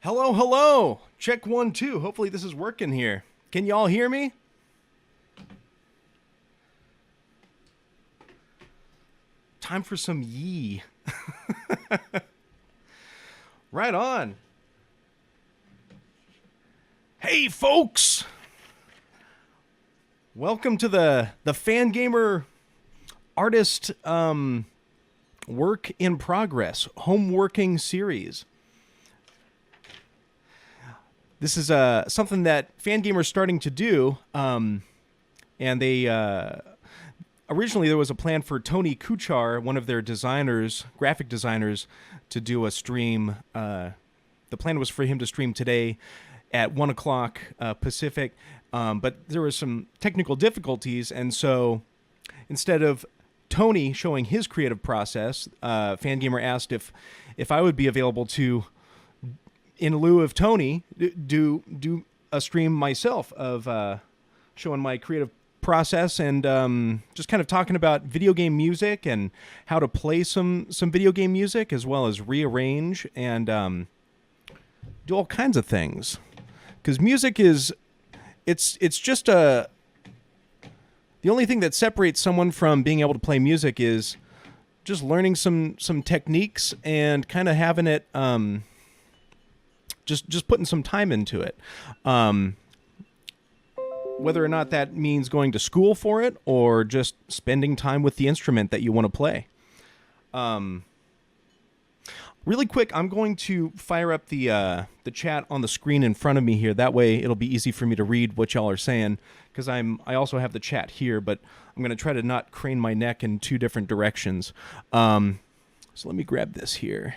Hello, hello. Check 1, 2. Hopefully this is working here. Can y'all hear me? Time for some yee. Right on. Hey, folks. Welcome to the Fangamer artist work in progress home working series. This is something that Fangamer's starting to do, and they originally there was a plan for Tony Kuchar, one of their designers, graphic designers, to do a stream. The plan was for him to stream today at 1 o'clock Pacific, but there were some technical difficulties, and so instead of Tony showing his creative process, Fangamer asked if I would be available to, in lieu of Tony, do a stream myself of showing my creative process and just kind of talking about video game music and how to play some video game music, as well as rearrange and do all kinds of things. Because music is, it's just the only thing that separates someone from being able to play music is just learning some techniques and kind of having it, just putting some time into it. Whether or not that means going to school for it or just spending time with the instrument that you want to play. Really quick, I'm going to fire up the chat on the screen in front of me here. That way it'll be easy for me to read what y'all are saying, because I also have the chat here, but I'm going to try to not crane my neck in two different directions. So let me grab this here.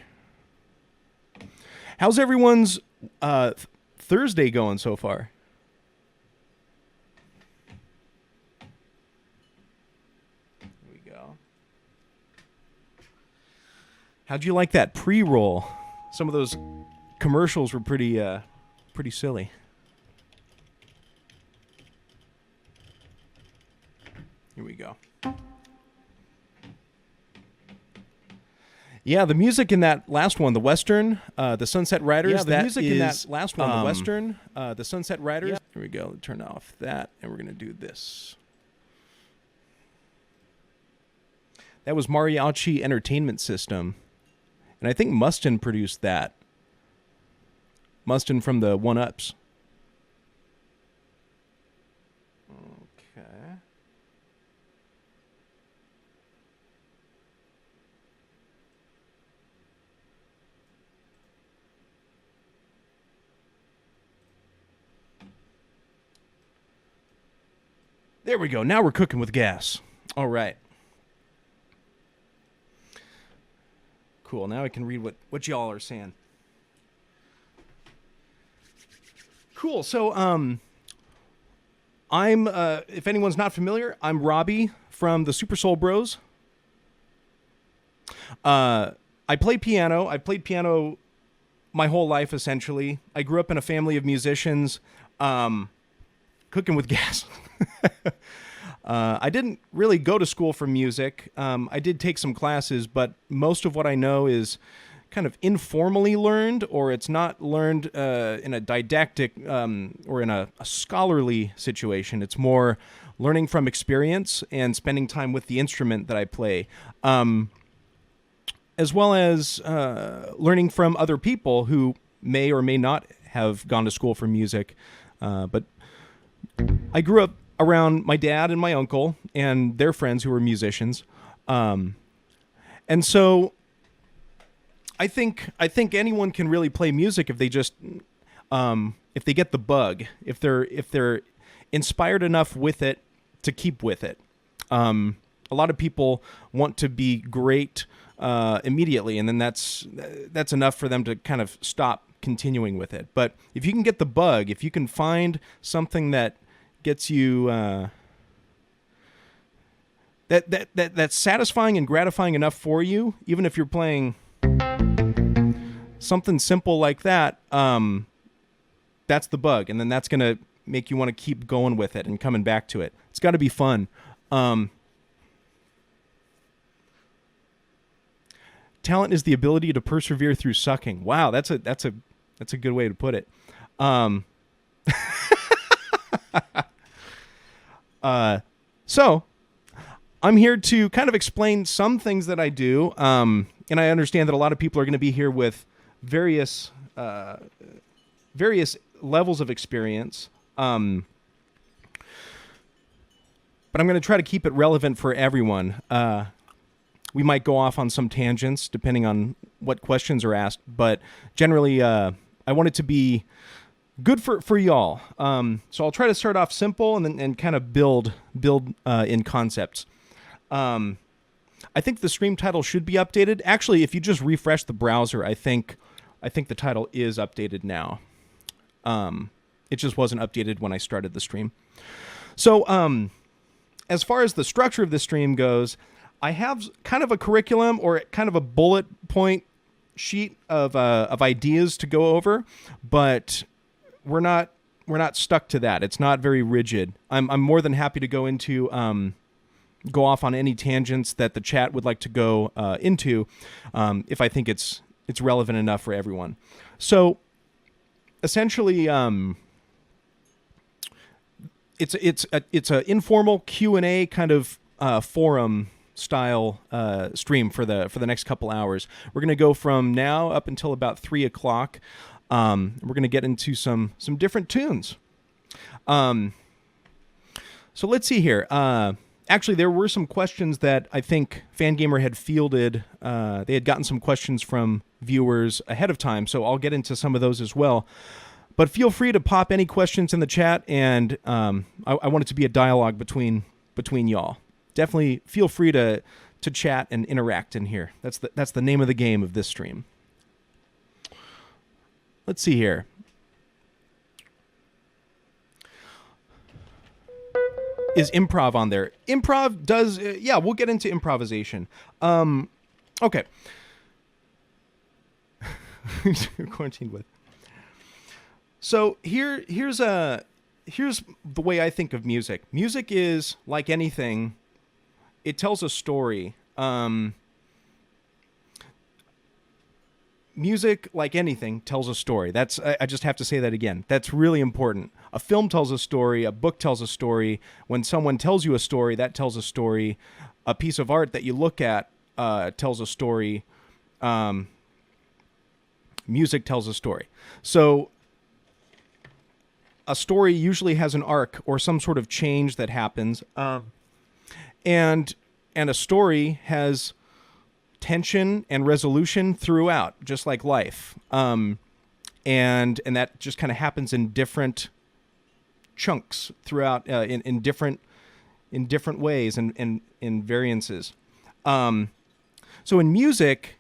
How's everyone's Thursday going so far? Here we go. How'd you like that pre-roll? Some of those commercials were pretty silly. Here we go. Yeah, the music in that last one, the Western, the Sunset Riders. Yeah, the music in that last one, the Western, the Sunset Riders. Yeah. Here we go. Turn off that, and we're going to do this. That was Mariachi Entertainment System. And I think Mustin produced that. Mustin from the 1-Ups. Okay. There we go. Now we're cooking with gas. All right. Cool. Now I can read what y'all are saying. Cool. So, I'm, if anyone's not familiar, I'm Robbie from the Super Soul Bros. I play piano. I played piano my whole life, essentially. I grew up in a family of musicians. Cooking with gas. I didn't really go to school for music. I did take some classes, but most of what I know is kind of informally learned, or it's not learned in a didactic or in a scholarly situation. It's more learning from experience and spending time with the instrument that I play, as well as learning from other people who may or may not have gone to school for music. But I grew up around my dad and my uncle and their friends who were musicians. And so I think anyone can really play music if they just, if they get the bug, if they're inspired enough with it to keep with it. A lot of people want to be great immediately, and then that's enough for them to kind of stop continuing with it. But if you can get the bug, if you can find something that gets you that's satisfying and gratifying enough for you, even if you're playing something simple like that, that's the bug, and then that's gonna make you want to keep going with it and coming back to it. It's got to be fun. Talent is the ability to persevere through sucking. Wow, that's a That's a good way to put it. Um, so I'm here to kind of explain some things that I do. And I understand that a lot of people are going to be here with various levels of experience. But I'm going to try to keep it relevant for everyone. We might go off on some tangents depending on what questions are asked, but generally, I want it to be good for y'all. So I'll try to start off simple and kind of build in concepts. I think the stream title should be updated. Actually, if you just refresh the browser, I think the title is updated now. It just wasn't updated when I started the stream. So, as far as the structure of the stream goes, I have kind of a curriculum or kind of a bullet point sheet of ideas to go over, but we're not stuck to that. It's not very rigid. I'm more than happy to go off on any tangents that the chat would like to go into, if I think it's relevant enough for everyone. So essentially, it's an informal Q&A kind of forum style stream for the next couple hours. We're going to go from now up until about 3 o'clock. We're going to get into some different tunes. So let's see here. Actually, there were some questions that I think Fangamer had fielded. They had gotten some questions from viewers ahead of time, so I'll get into some of those as well. But feel free to pop any questions in the chat, and I want it to be a dialogue between y'all. Definitely feel free to chat and interact in here. That's the name of the game of this stream. Let's see here. Is improv on there? Improv does, yeah, we'll get into improvisation. Okay. Quarantined with. So here's the way I think of music. Music is like anything. It tells a story. Music, like anything, tells a story. I just have to say that again. That's really important. A film tells a story. A book tells a story. When someone tells you a story, that tells a story. A piece of art that you look at tells a story. Music tells a story. So a story usually has an arc or some sort of change that happens. And a story has tension and resolution throughout, just like life. And that just kind of happens in different chunks throughout, in different ways and in variances. So in music,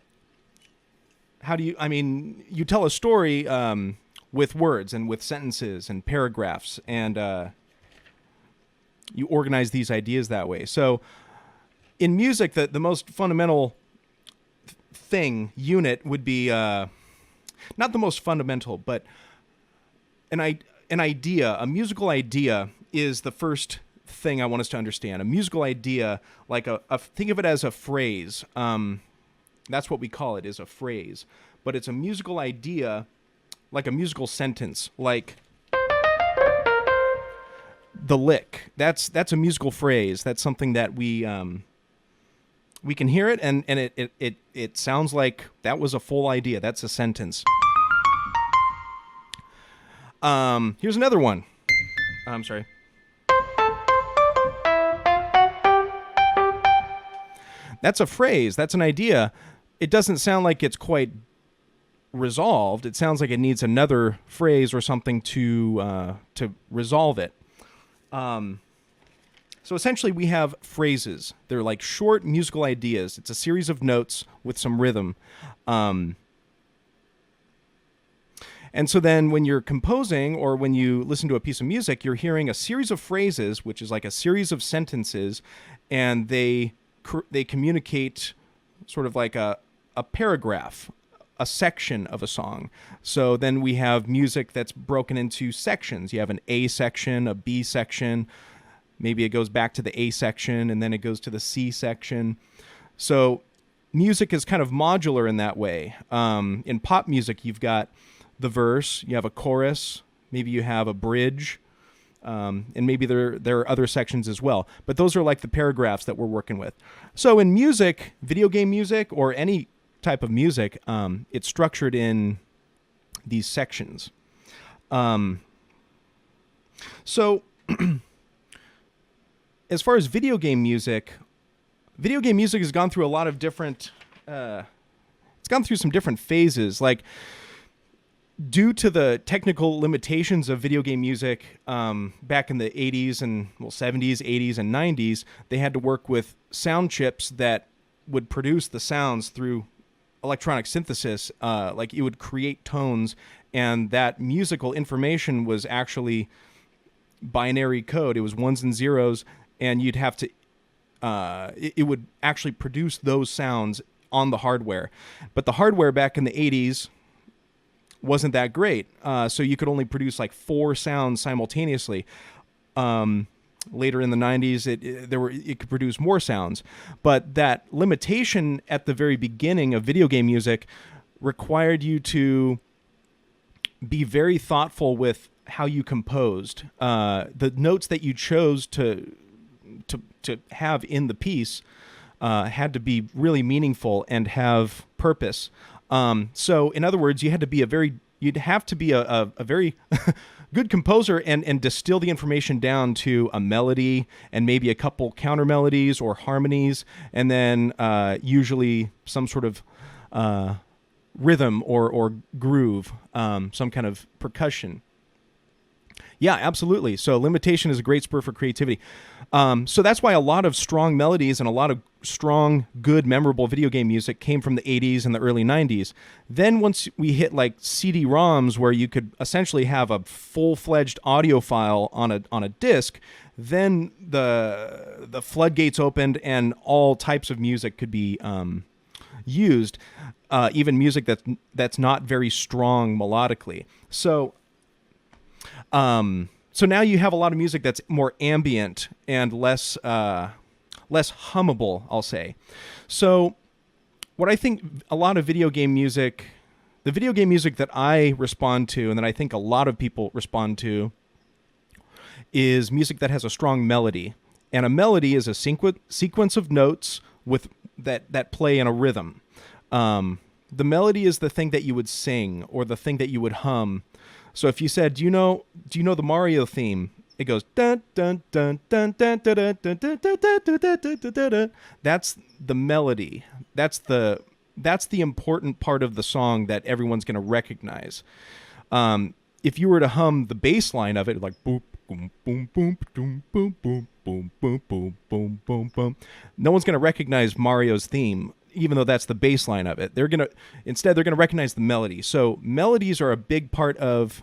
you tell a story with words and with sentences and paragraphs, and you organize these ideas that way. So in music, the most fundamental unit would be not the most fundamental, but an idea. A musical idea is the first thing I want us to understand. A musical idea, like think of it as a phrase. That's what we call it, is a phrase. But it's a musical idea, like a musical sentence, like the lick. That's a musical phrase. That's something that we can hear it, and it sounds like that was a full idea. That's a sentence. Here's another one. I'm sorry. That's a phrase. That's an idea. It doesn't sound like it's quite resolved. It sounds like it needs another phrase or something to resolve it. So essentially we have phrases. They're like short musical ideas. It's a series of notes with some rhythm. And so then when you're composing or when you listen to a piece of music, you're hearing a series of phrases, which is like a series of sentences, and they communicate sort of like a paragraph, a section of a song. So then we have music that's broken into sections. You have an A section, a B section. Maybe it goes back to the A section, and then it goes to the C section. So music is kind of modular in that way. In pop music, you've got the verse, you have a chorus, maybe you have a bridge, and maybe there are other sections as well. But those are like the paragraphs that we're working with. So in music, video game music, or any type of music, it's structured in these sections. So as far as video game music has gone through a lot of different, it's gone through some different phases. Like, due to the technical limitations of video game music, back in the 80s and 70s, 80s, and 90s, they had to work with sound chips that would produce the sounds through electronic synthesis. Like, it would create tones, and that musical information was actually binary code. It was ones and zeros, and you'd have to, it would actually produce those sounds on the hardware. But the hardware back in the 80s wasn't that great, so you could only produce like 4 sounds simultaneously. Later in the 90s, it could produce more sounds, but that limitation at the very beginning of video game music required you to be very thoughtful with how you composed. The notes that you chose to have in the piece had to be really meaningful and have purpose. So in other words, you'd have to be a very good composer and distill the information down to a melody and maybe a couple counter melodies or harmonies, and then usually some sort of rhythm or groove, some kind of percussion. Yeah, absolutely. So limitation is a great spur for creativity. So that's why a lot of strong melodies and a lot of strong, good, memorable video game music came from the 80s and the early 90s. Then once we hit like CD-ROMs, where you could essentially have a full-fledged audio file on a disc, then the floodgates opened and all types of music could be used, even music that's not very strong melodically. So now you have a lot of music that's more ambient and less hummable, I'll say. So what I think a lot of video game music, the video game music that I respond to and that I think a lot of people respond to, is music that has a strong melody. And a melody is a sequence of notes with that play in a rhythm. The melody is the thing that you would sing or the thing that you would hum. So if you said, do you know the Mario theme? It goes dun dun dun dun dun dun dun dun dun dun dun dun dun dun. That's the melody. That's the important part of the song that everyone's going to recognize. If you were to hum the bass line of it, like boom boom boom boom boom boom boom boom boom boom boom boom boom, no one's going to recognize Mario's theme, even though that's the bass line of it. Instead they're gonna recognize the melody. So melodies are a big part of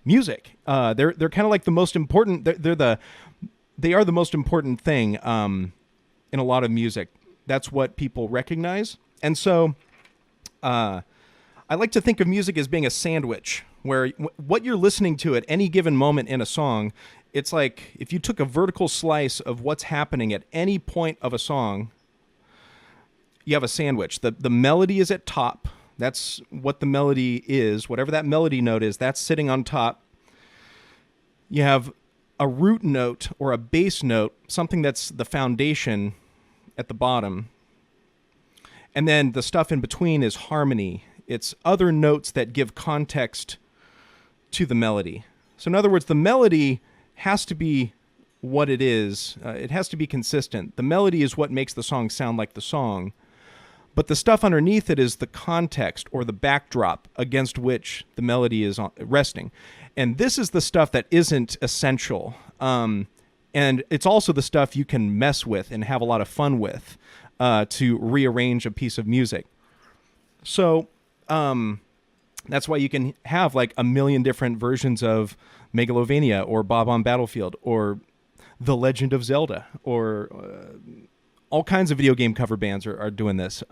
music. They're kind of like the most important. They are the most important thing in a lot of music. That's what people recognize. And so I like to think of music as being a sandwich, where what you're listening to at any given moment in a song, it's like if you took a vertical slice of what's happening at any point of a song, you have a sandwich. The melody is at top. That's what the melody is. Whatever that melody note is, that's sitting on top. You have a root note or a bass note, something that's the foundation at the bottom. And then the stuff in between is harmony. It's other notes that give context to the melody. So in other words, the melody has to be what it is. It has to be consistent. The melody is what makes the song sound like the song. But the stuff underneath it is the context or the backdrop against which the melody is resting. And this is the stuff that isn't essential. And it's also the stuff you can mess with and have a lot of fun with to rearrange a piece of music. So that's why you can have like a million different versions of Megalovania or Bob on Battlefield or The Legend of Zelda or all kinds of video game cover bands are doing this.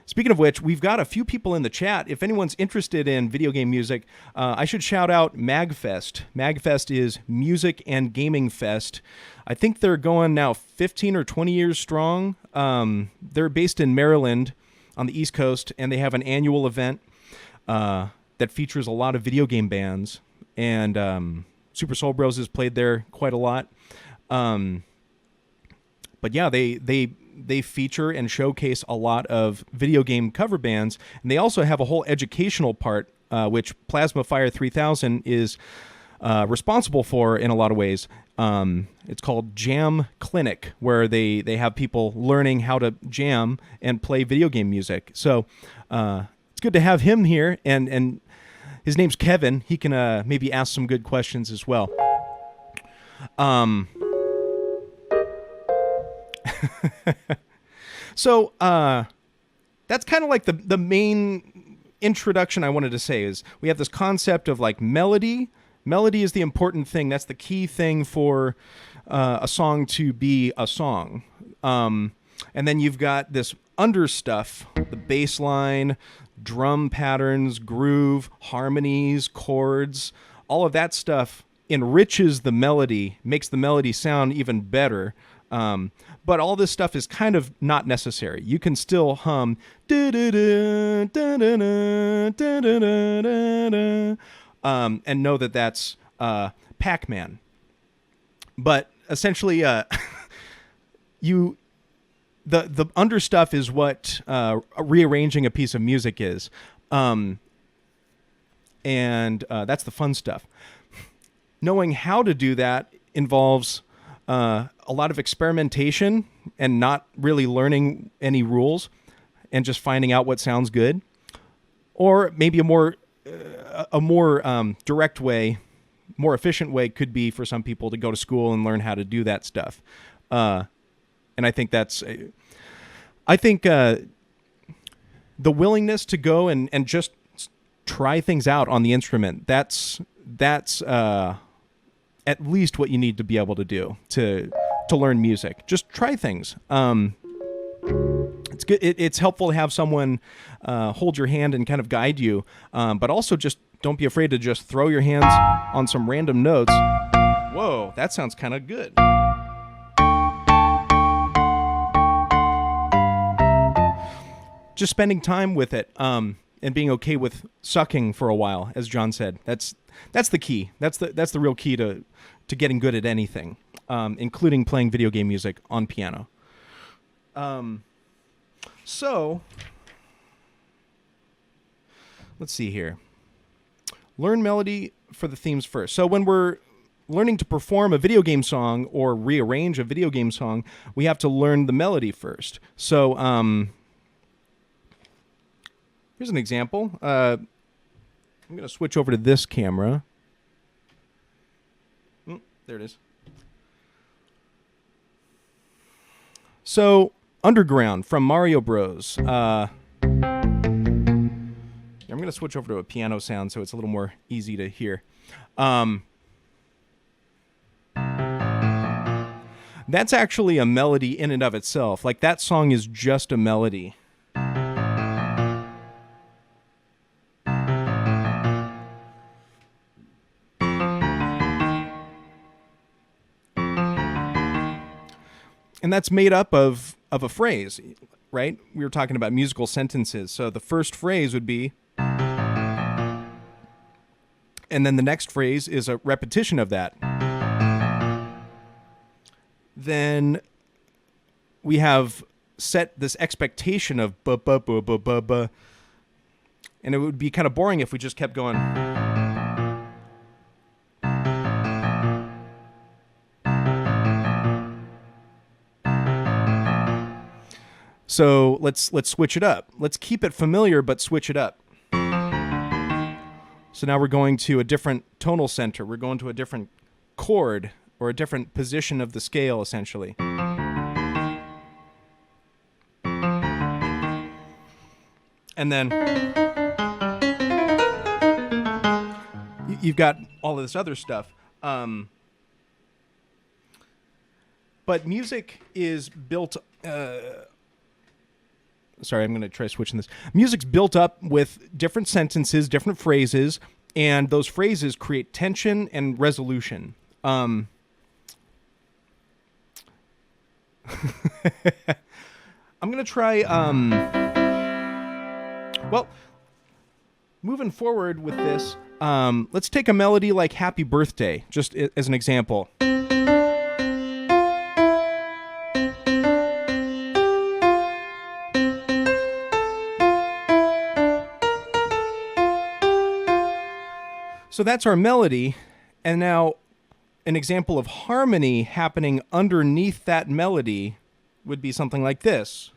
Speaking of which, we've got a few people in the chat. If anyone's interested in video game music, I should shout out MagFest. MagFest is Music and Gaming Fest. I think they're going now 15 or 20 years strong. They're based in Maryland on the East Coast, and they have an annual event. that features a lot of video game bands, and Super Soul Bros has played there quite a lot. But yeah, they feature and showcase a lot of video game cover bands, and they also have a whole educational part, which Plasma Fire 3000 is responsible for in a lot of ways. It's called Jam Clinic, where they have people learning how to jam and play video game music. So it's good to have him here, and his name's Kevin. He can maybe ask some good questions as well. So that's kind of like the main introduction I wanted to say is we have this concept of like melody. Melody is the important thing. That's the key thing for a song to be a song. And then you've got this under stuff, the bass line, drum patterns, groove, harmonies, chords, all of that stuff enriches the melody, makes the melody sound even better. But all this stuff is kind of not necessary. You can still hum and know that that's Pac-Man. But essentially, the under stuff is what rearranging a piece of music is, and that's the fun stuff. Knowing how to do that involves a lot of experimentation and not really learning any rules and just finding out what sounds good, or maybe a more direct way, more efficient way could be for some people to go to school and learn how to do that stuff. And I think the willingness to go and just try things out on the instrument, that's at least what you need to be able to do to learn music. Just try things. It's good. It's helpful to have someone hold your hand and kind of guide you, but also just don't be afraid to just throw your hands on some random notes. Whoa, that sounds kind of good. Just spending time with it, and being okay with sucking for a while, as John said. That's the key. That's the real key to getting good at anything, including playing video game music on piano. So let's see here. Learn melody for the themes first. So when we're learning to perform a video game song or rearrange a video game song, we have to learn the melody first. So here's an example. I'm going to switch over to this camera. There it is. So, Underground from Mario Bros. I'm going to switch over to a piano sound so it's a little more easy to hear. That's actually a melody in and of itself. Like, that song is just a melody. And that's made up of a phrase, right? We were talking about musical sentences. So the first phrase would be, and then the next phrase is a repetition of that. Then we have set this expectation of ba ba ba ba ba ba, and it would be kind of boring if we just kept going. So let's switch it up. Let's keep it familiar, but switch it up. So now we're going to a different tonal center. We're going to a different chord or a different position of the scale, essentially. And then you've got all of this other stuff. But music is built... Sorry, I'm going to try switching this. Music's built up with different sentences, different phrases, and those phrases create tension and resolution. I'm going to try... well, moving forward with this, let's take a melody like Happy Birthday, just as an example. So that's our melody, and now an example of harmony happening underneath that melody would be something like this.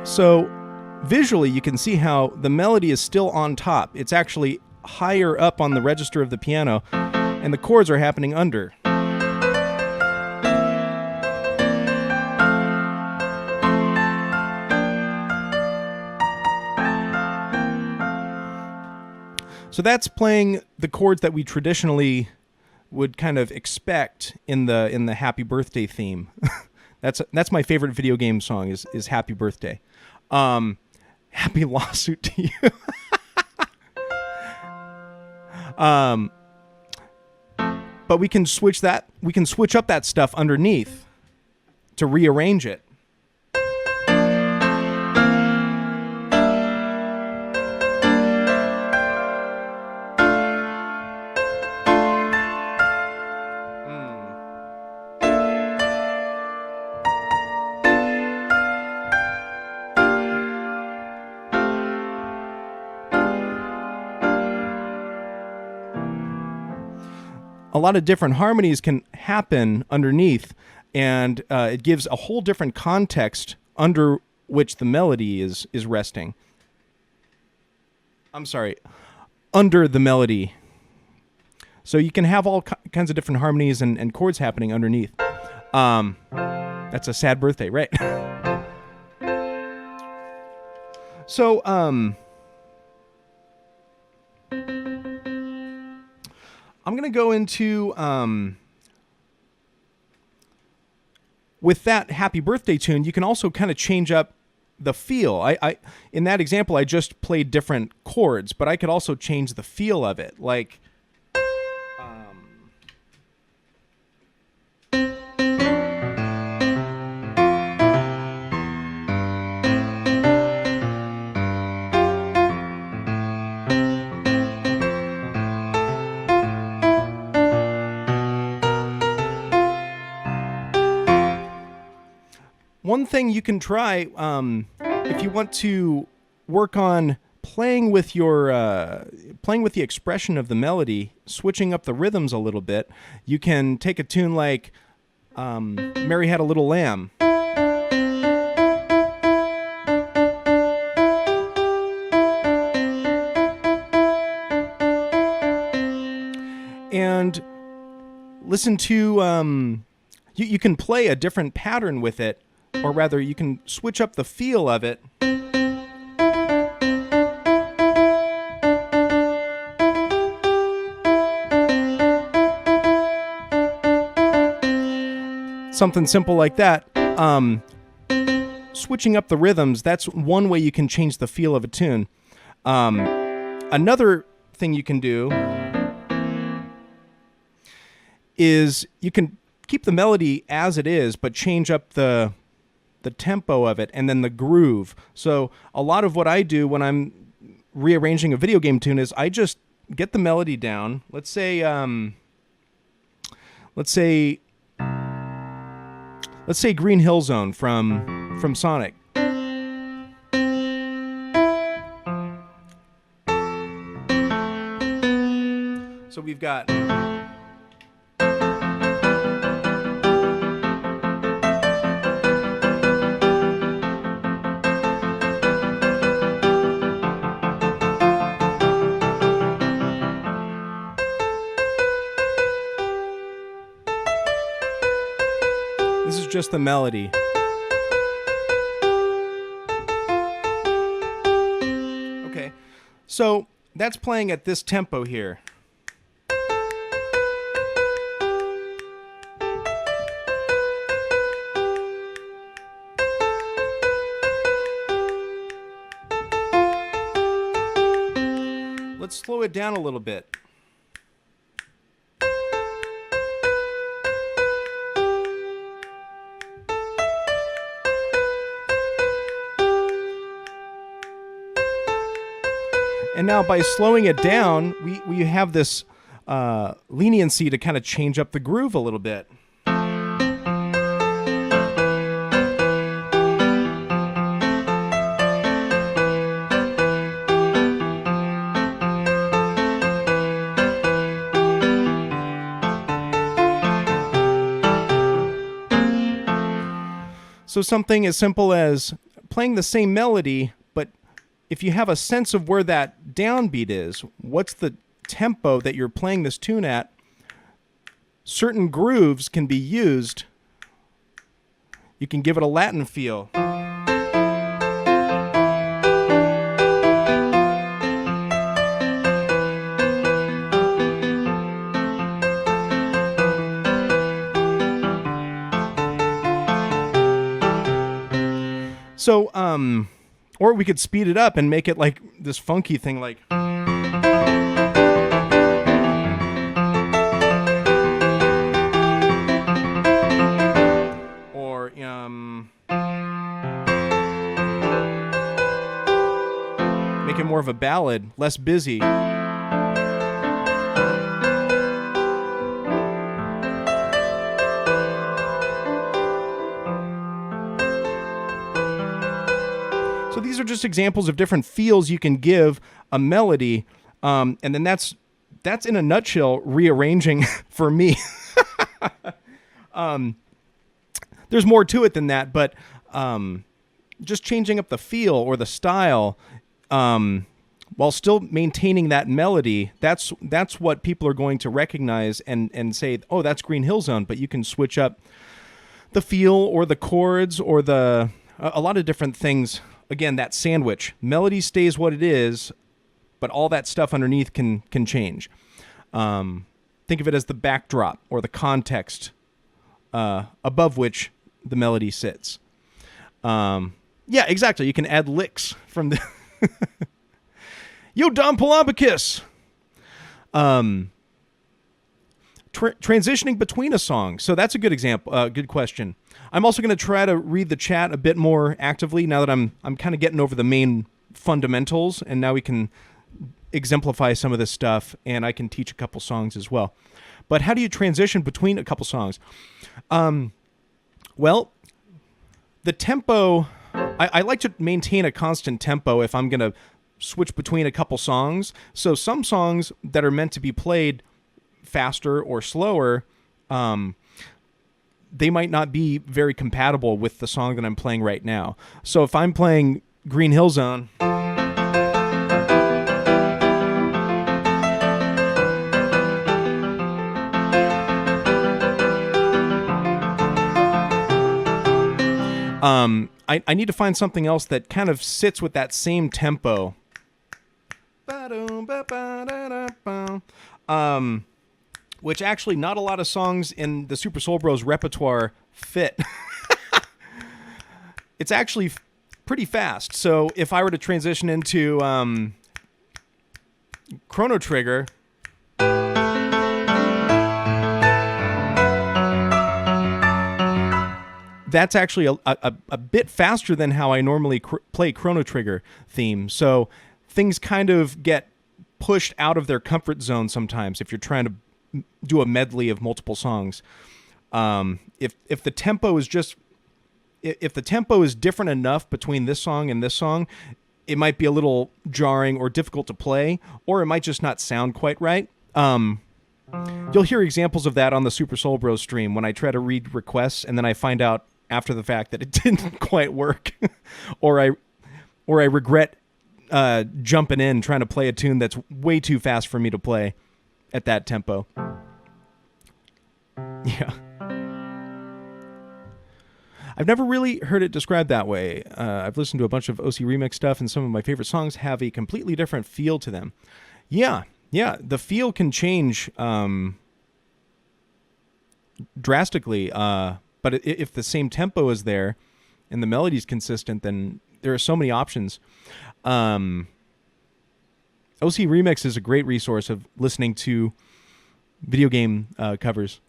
So visually, you can see how the melody is still on top. It's actually higher up on the register of the piano, and the chords are happening under. So that's playing the chords that we traditionally would kind of expect in the Happy Birthday theme. That's my favorite video game song is Happy Birthday. Happy lawsuit to you. But we can switch up that stuff underneath to rearrange it. A lot of different harmonies can happen underneath, and it gives a whole different context under which the melody is resting. I'm sorry, under the melody. So you can have all kinds of different harmonies and chords happening underneath. That's a sad birthday, right? So, I'm going to go into, with that Happy Birthday tune, you can also kind of change up the feel. In that example, I just played different chords, but I could also change the feel of it. Like, one thing you can try, if you want to work on playing with the expression of the melody, switching up the rhythms a little bit, you can take a tune like Mary Had a Little Lamb. And listen to, you can play a different pattern with it, or rather, you can switch up the feel of it. Something simple like that. Switching up the rhythms, that's one way you can change the feel of a tune. Another thing you can do is you can keep the melody as it is, but change up the tempo of it and then the groove. So a lot of what I do when I'm rearranging a video game tune is I just get the melody down. Let's say Green Hill Zone from Sonic. So we've got this is just the melody. Okay, so that's playing at this tempo here. let's slow it down a little bit. And now by slowing it down, we have this leniency to kind of change up the groove a little bit. So something as simple as playing the same melody, but if you have a sense of where that downbeat is, what's the tempo that you're playing this tune at, certain grooves can be used. You can give it a Latin feel. So, or we could speed it up and make it like this funky thing, like. Or, make it more of a ballad, less busy. So these are just examples of different feels you can give a melody, and then that's in a nutshell rearranging for me. There's more to it than that, but just changing up the feel or the style while still maintaining that melody, that's what people are going to recognize and say, oh, that's Green Hill Zone, but you can switch up the feel or the chords or a lot of different things. Again, that sandwich. Melody stays what it is, but all that stuff underneath can change. Think of it as the backdrop or the context above which the melody sits. Yeah, exactly. You can add licks from the... Yo, Don Palabakis! Transitioning between a song. So that's a good example, good question. I'm also going to try to read the chat a bit more actively now that I'm kind of getting over the main fundamentals, and now we can exemplify some of this stuff, and I can teach a couple songs as well. But how do you transition between a couple songs? Well, the tempo, I like to maintain a constant tempo if I'm going to switch between a couple songs. So some songs that are meant to be played faster or slower, they might not be very compatible with the song that I'm playing right now. So if I'm playing Green Hill Zone, I need to find something else that kind of sits with that same tempo. Which actually not a lot of songs in the Super Soul Bros repertoire fit. It's actually pretty fast. So if I were to transition into Chrono Trigger, that's actually a bit faster than how I normally play Chrono Trigger theme. So things kind of get pushed out of their comfort zone sometimes if you're trying to do a medley of multiple songs. If the tempo is different enough between this song and this song, it might be a little jarring or difficult to play, or it might just not sound quite right. You'll hear examples of that on the Super Soul Bros stream when I try to read requests and then I find out after the fact that it didn't quite work, or I regret jumping in trying to play a tune that's way too fast for me to play at that tempo. Yeah. I've never really heard it described that way. I've listened to a bunch of OC Remix stuff, and some of my favorite songs have a completely different feel to them. Yeah, the feel can change drastically, but if the same tempo is there and the melody's consistent, then there are so many options. OC Remix is a great resource of listening to video game covers.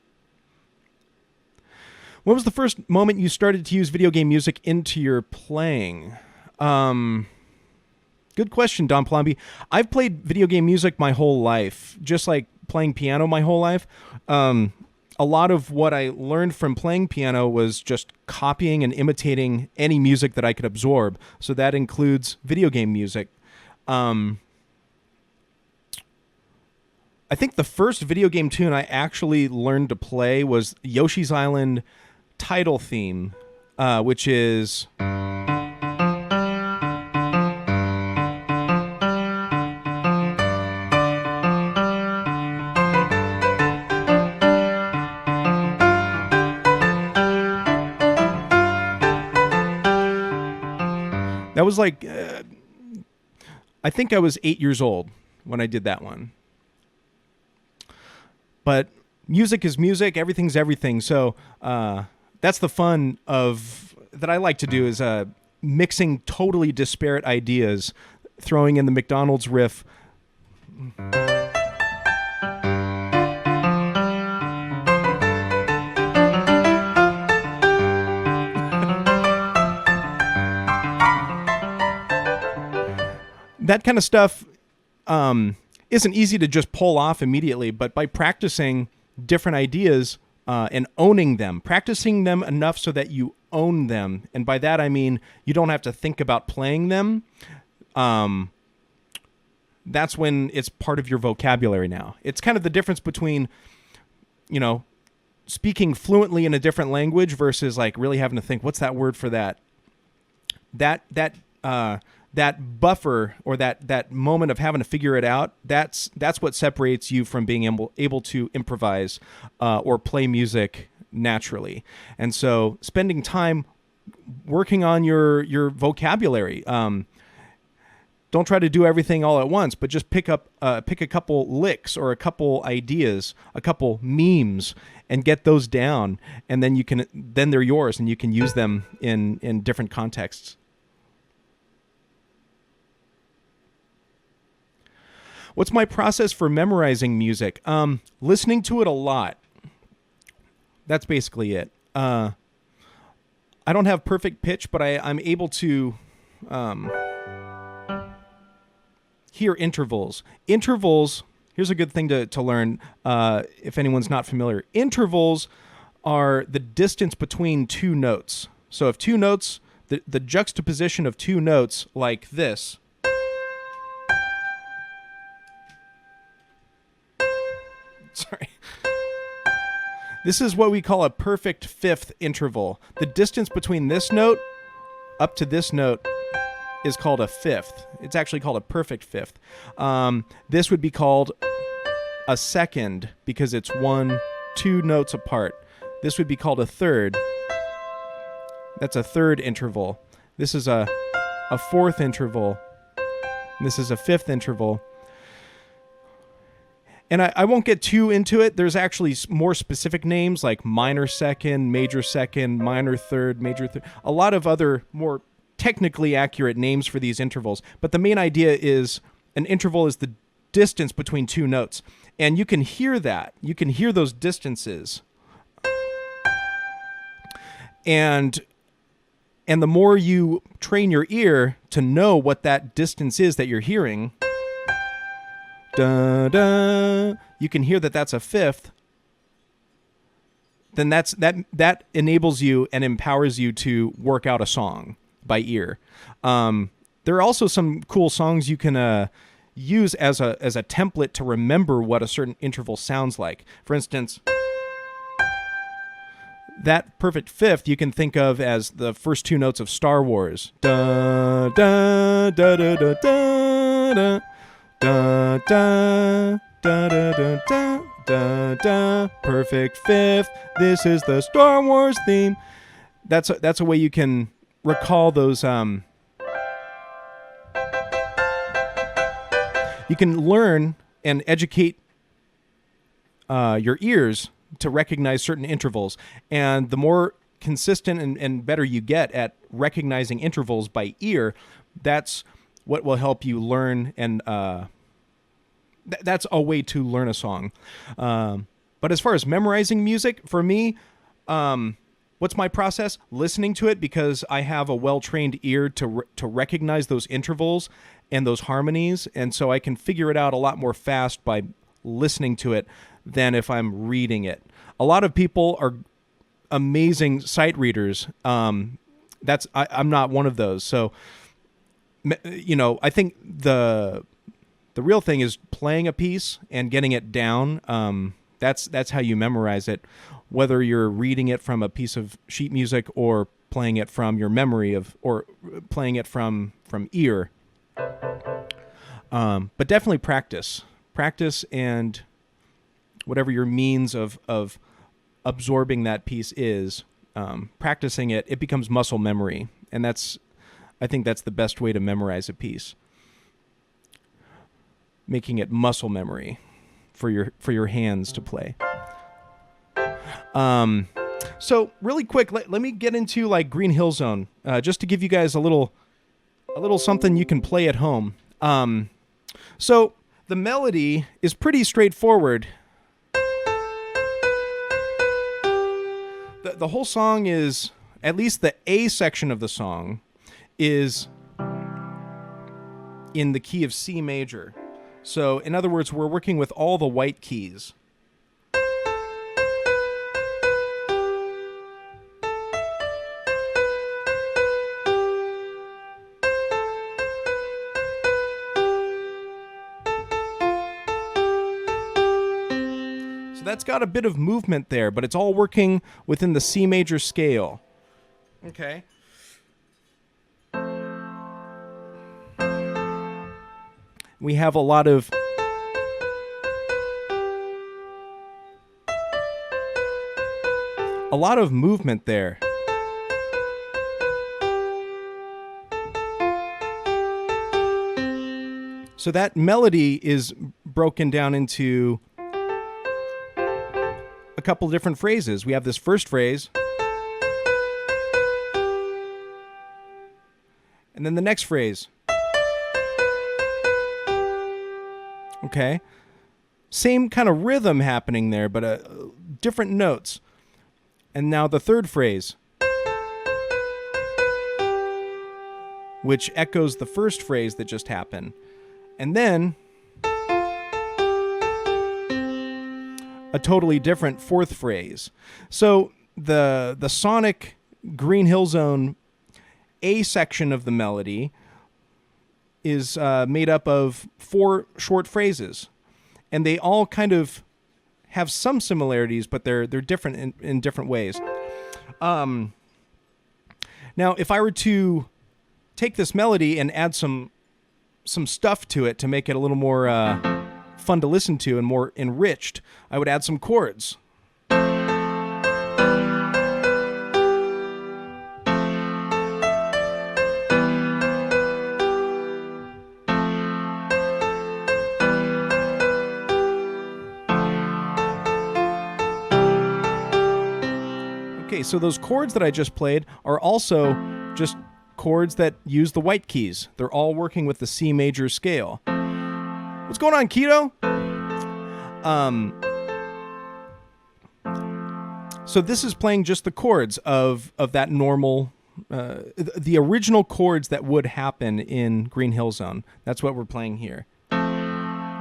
When was the first moment you started to use video game music into your playing? Good question, Don Plomby. I've played video game music my whole life, just like playing piano my whole life. A lot of what I learned from playing piano was just copying and imitating any music that I could absorb. So that includes video game music. I think the first video game tune I actually learned to play was Yoshi's Island title theme, which is... That was like, I think I was 8 years old when I did that one. But music is music, everything's everything. So that's the fun of that I like to do is mixing totally disparate ideas, throwing in the McDonald's riff. That kind of stuff isn't easy to just pull off immediately, but by practicing different ideas and owning them, practicing them enough so that you own them, and by that I mean you don't have to think about playing them, that's when it's part of your vocabulary now. It's kind of the difference between, you know, speaking fluently in a different language versus like really having to think, what's that word for that? That buffer or that moment of having to figure it out, that's what separates you from being able to improvise or play music naturally. And so spending time working on your vocabulary. Don't try to do everything all at once, but just pick a couple licks or a couple ideas, a couple memes, and get those down, and then they're yours, and you can use them in different contexts. What's my process for memorizing music? Listening to it a lot. That's basically it. I don't have perfect pitch, but I'm able to hear intervals. Intervals, here's a good thing to learn if anyone's not familiar. Intervals are the distance between two notes. So if two notes, the juxtaposition of two notes like this, sorry. This is what we call a perfect fifth interval. The distance between this note up to this note is called a fifth. It's actually called a perfect fifth. This would be called a second because it's two notes apart. This would be called a third. That's a third interval. This is a fourth interval. This is a fifth interval. And I won't get too into it. There's actually more specific names like minor second, minor third, major third. A lot of other more technically accurate names for these intervals. But the main idea is an interval is the distance between two notes. And you can hear that. You can hear those distances. And the more you train your ear to know what that distance is that you're hearing, da, da, you can hear that that's a fifth, then that enables you and empowers you to work out a song by ear. There are also some cool songs you can use as a template to remember what a certain interval sounds like. For instance, that perfect fifth you can think of as the first two notes of Star Wars. Da da da da da da da. Da da da da da da da da. Perfect fifth. This is the Star Wars theme. That's a way you can recall those. You can learn and educate your ears to recognize certain intervals, and the more consistent and better you get at recognizing intervals by ear, that's what will help you learn and that's a way to learn a song. But as far as memorizing music, for me, what's my process? Listening to it, because I have a well-trained ear to recognize those intervals and those harmonies, and so I can figure it out a lot more fast by listening to it than if I'm reading it. A lot of people are amazing sight readers. I'm not one of those. So, I think the real thing is playing a piece and getting it down. That's how you memorize it, whether you're reading it from a piece of sheet music or playing it from your memory or playing it from ear. But definitely practice, and whatever your means of absorbing that piece is, practicing it becomes muscle memory, and I think that's the best way to memorize a piece. Making it muscle memory for your hands to play. So really quick, let me get into like Green Hill Zone, just to give you guys a little something you can play at home. So the melody is pretty straightforward. The whole song is, at least the A section of the song, is in the key of C major. So, in other words, we're working with all the white keys. So that's got a bit of movement there, but it's all working within the C major scale. Okay. We have a lot of movement there. So that melody is broken down into a couple different phrases. We have this first phrase, and then the next phrase. Okay, same kind of rhythm happening there, but different notes. And now the third phrase, which echoes the first phrase that just happened. And then a totally different fourth phrase. So the sonic Green Hill Zone A section of the melody is made up of 4 short phrases, and they all kind of have some similarities, but they're different in different ways. Now, if I were to take this melody and add some stuff to it to make it a little more fun to listen to and more enriched, I would add some chords. Okay, so those chords that I just played are also just chords that use the white keys. They're all working with the C major scale. What's going on, Keto? So this is playing just the chords of that normal, the original chords that would happen in Green Hill Zone. That's what we're playing here.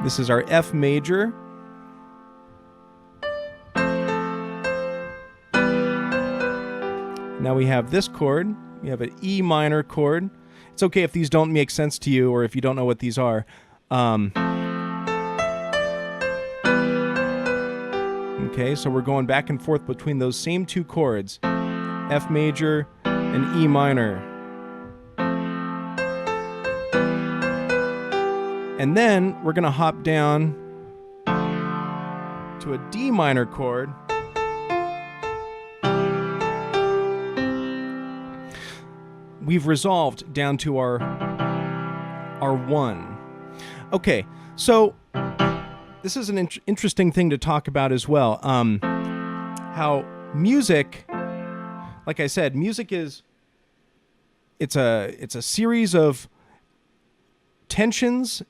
This is our F major. Now we have this chord. We have an E minor chord. It's okay if these don't make sense to you or if you don't know what these are. Okay, so we're going back and forth between those same 2 chords, F major and E minor. And then we're going to hop down to a D minor chord. We've resolved down to our 1. Okay, so this is an interesting thing to talk about as well. How music, like I said, music is it's a series of tensions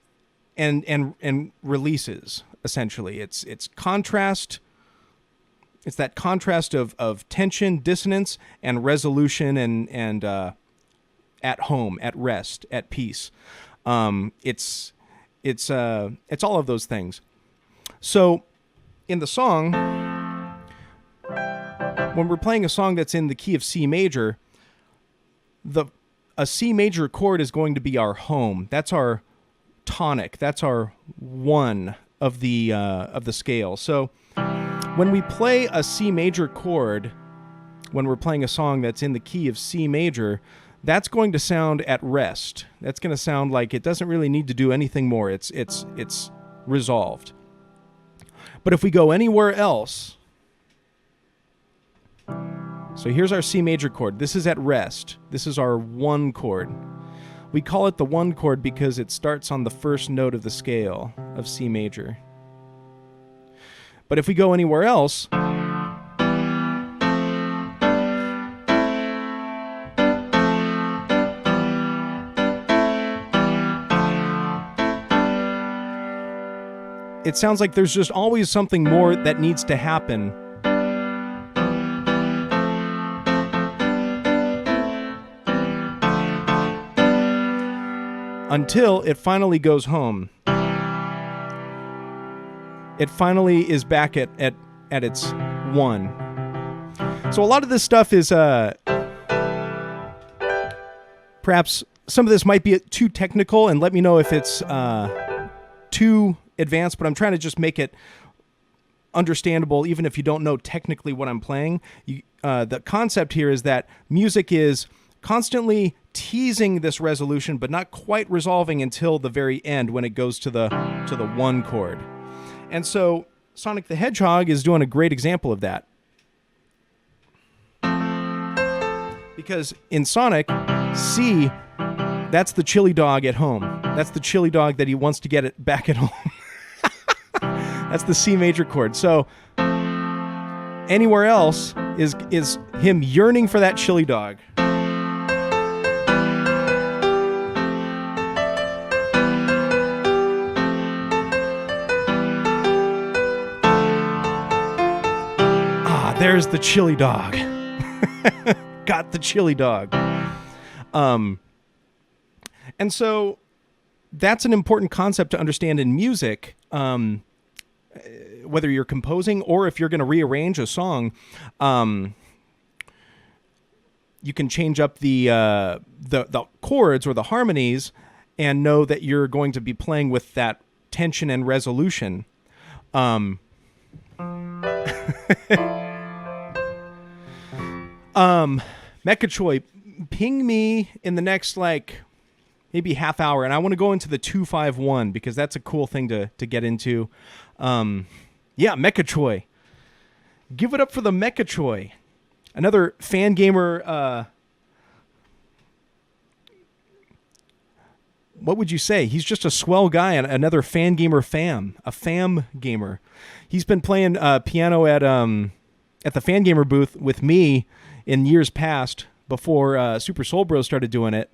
and releases. Essentially, it's contrast. It's that contrast of tension, dissonance, and resolution, and at home, at rest, at peace. It's all of those things. So, in the song, when we're playing a song that's in the key of C major, a C major chord is going to be our home. That's our tonic. That's our one of the scale. So when we play a C major chord, when we're playing a song that's in the key of C major, that's going to sound at rest. That's going to sound like it doesn't really need to do anything more. It's resolved. But if we go anywhere else, so here's our C major chord. This is at rest. This is our one chord. We call it the one chord because it starts on the first note of the scale of C major. But if we go anywhere else, it sounds like there's just always something more that needs to happen. Until it finally goes home. It finally is back at its one. So a lot of this stuff is perhaps some of this might be too technical, and let me know if it's too advanced, but I'm trying to just make it understandable even if you don't know technically what I'm playing. The concept here is that music is constantly teasing this resolution, but not quite resolving until the very end when it goes to the one chord. And so Sonic the Hedgehog is doing a great example of that. Because in Sonic, C, that's the chili dog at home. That's the chili dog that he wants to get it back at home. That's the C major chord. So anywhere else is him yearning for that chili dog. There's the chili dog. Got the chili dog. And so that's an important concept to understand in music, whether you're composing or if you're going to rearrange a song. You can change up the chords or the harmonies and know that you're going to be playing with that tension and resolution. Mecha Choi, ping me in the next maybe half hour, and I want to go into the 251 because that's a cool thing to get into. Yeah, Mecha Choi. Give it up for the Mecha Choi. Another Fangamer, what would you say? He's just a swell guy and another Fangamer a fam gamer. He's been playing piano at the Fangamer booth with me in years past, before Super Soul Bros started doing it.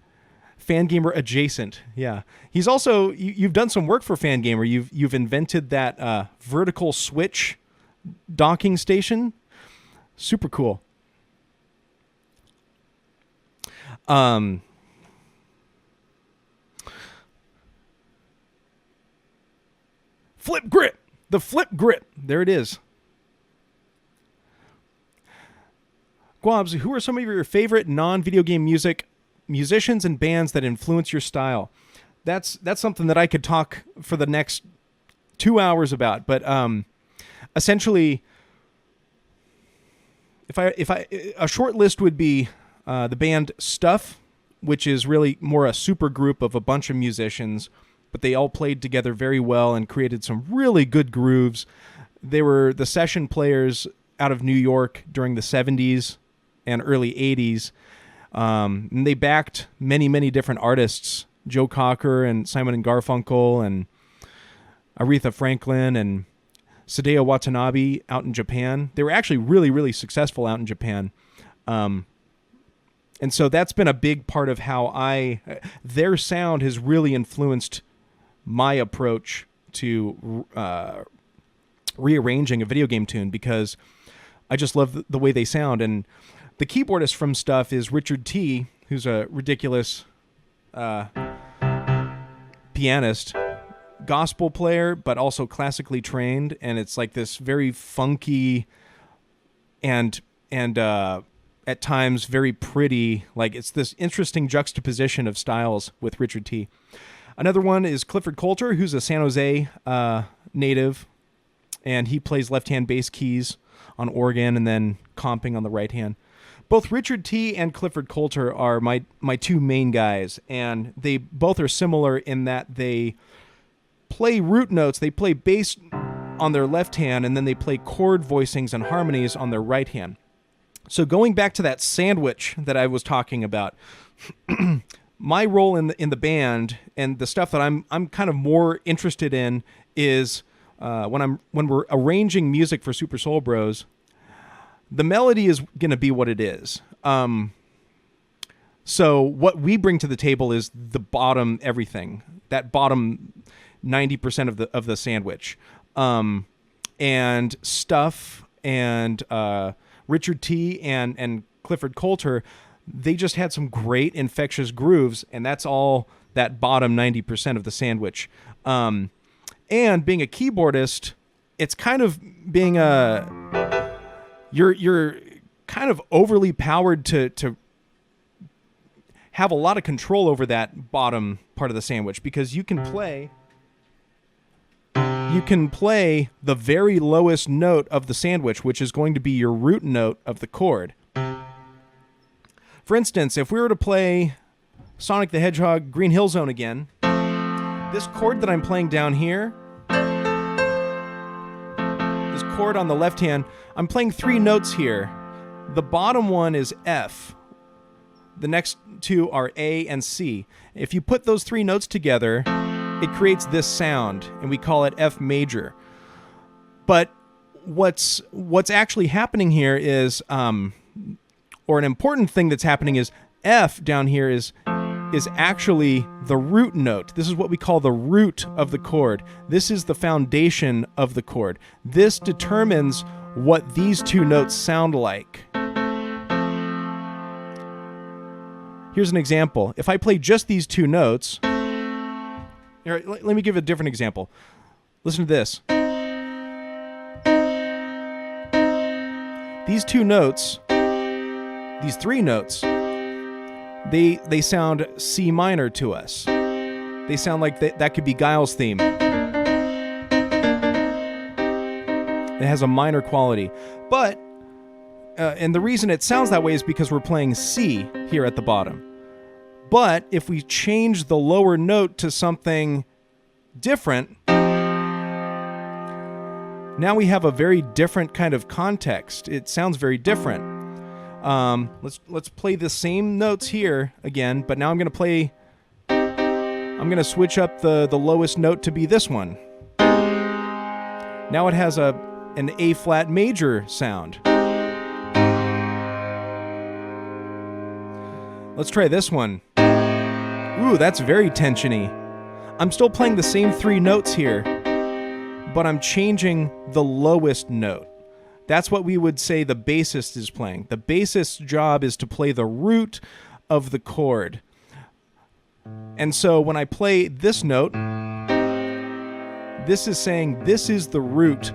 Fangamer adjacent, yeah. He's also you've done some work for Fangamer. You've invented that vertical switch docking station. Super cool. Flip grip, the flip grip. There it is. Gwobs, who are some of your favorite non-video game musicians and bands that influence your style? That's something that I could talk for the next 2 hours about. But essentially, if I a short list would be the band Stuff, which is really more a super group of a bunch of musicians, but they all played together very well and created some really good grooves. They were the session players out of New York during the 70s. And early 80s. And they backed many, many different artists. Joe Cocker and Simon and Garfunkel and Aretha Franklin and Sadeo Watanabe out in Japan. They were actually really, really successful out in Japan. And so that's been a big part of how their sound has really influenced my approach to rearranging a video game tune, because I just love the way they sound. And the keyboardist from Stuff is Richard T., who's a ridiculous pianist, gospel player, but also classically trained. And it's like this very funky and at times very pretty, like it's this interesting juxtaposition of styles with Richard T. Another one is Clifford Coulter, who's a San Jose native, and he plays left-hand bass keys on organ and then comping on the right hand. Both Richard T. and Clifford Coulter are my two main guys, and they both are similar in that they play root notes. They play bass on their left hand, and then they play chord voicings and harmonies on their right hand. So going back to that sandwich that I was talking about, my role in the band and the stuff that I'm kind of more interested in is when we're arranging music for Super Soul Bros, the melody is going to be what it is. So what we bring to the table is the bottom everything, that bottom 90% of the sandwich, and Stuff and Richard T. and Clifford Coulter, they just had some great infectious grooves, and that's all that bottom 90% of the sandwich. And being a keyboardist, it's kind of being you're kind of overly powered to have a lot of control over that bottom part of the sandwich, because you can play the very lowest note of the sandwich, which is going to be your root note of the chord. For instance, if we were to play Sonic the Hedgehog Green Hill Zone again, this chord that I'm playing down here, this chord on the left hand, I'm playing 3 notes here. The bottom one is F. The next 2 are A and C. If you put those 3 notes together, it creates this sound, and we call it F major. But what's actually happening here is, or an important thing that's happening is, F down here is actually the root note. This is what we call the root of the chord. This is the foundation of the chord. This determines what these 2 notes sound like. Here's an example. If I play just these 2 notes, here, let me give a different example. Listen to this. These 2 notes, these 3 notes, they sound C minor to us. They sound like that could be Guile's theme. It has a minor quality. But, and the reason it sounds that way is because we're playing C here at the bottom. But if we change the lower note to something different, now we have a very different kind of context. It sounds very different. Let's play the same notes here again, but now I'm going to switch up the lowest note to be this one. Now it has an A flat major sound. Let's try this one. Ooh, that's very tensiony. I'm still playing the same 3 notes here, but I'm changing the lowest note. That's what we would say the bassist is playing. The bassist's job is to play the root of the chord. And so when I play this note, this is saying this is the root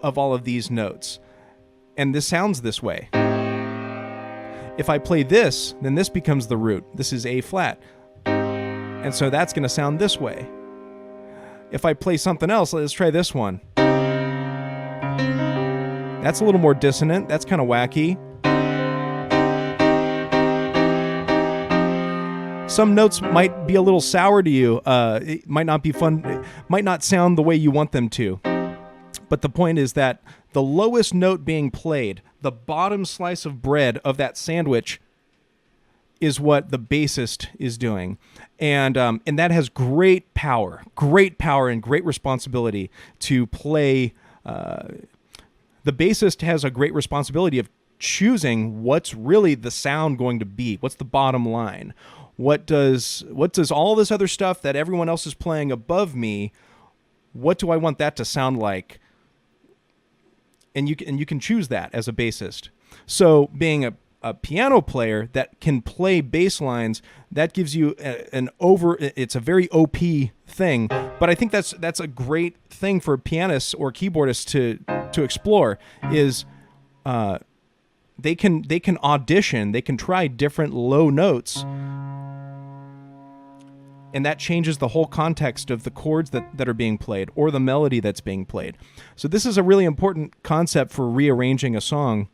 of all of these notes. And this sounds this way. If I play this, then this becomes the root. This is A flat. And so that's going to sound this way. If I play something else, let's try this one. That's a little more dissonant. That's kind of wacky. Some notes might be a little sour to you. It might not be fun. It might not sound the way you want them to. But the point is that the lowest note being played, the bottom slice of bread of that sandwich, is what the bassist is doing. And that has great power and great responsibility to play. The bassist has a great responsibility of choosing what's really the sound going to be. What's the bottom line? what does all this other stuff that everyone else is playing above me, what do I want that to sound like? And you can choose that as a bassist. So being a piano player that can play bass lines, that gives you it's a very OP thing. But I think that's a great thing for pianists or keyboardists to explore is they can audition, they can try different low notes, and that changes the whole context of the chords that are being played or the melody that's being played. So this is a really important concept for rearranging a song,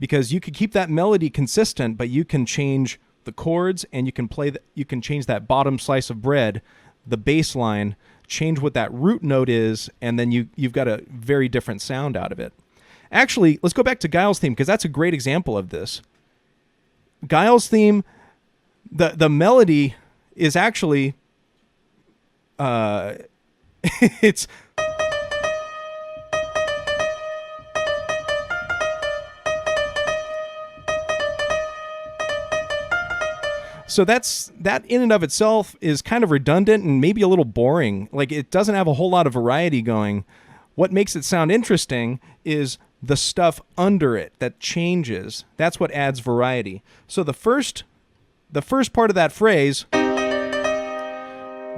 because you could keep that melody consistent, but you can change the chords, and you can change that bottom slice of bread, the bass line, change what that root note is, and then you've got a very different sound out of it. Actually, let's go back to Guile's theme, because that's a great example of this. Guile's theme, the melody is actually it's so that in and of itself is kind of redundant and maybe a little boring. Like, it doesn't have a whole lot of variety going. What makes it sound interesting is the stuff under it that changes. That's what adds variety. So the first part of that phrase,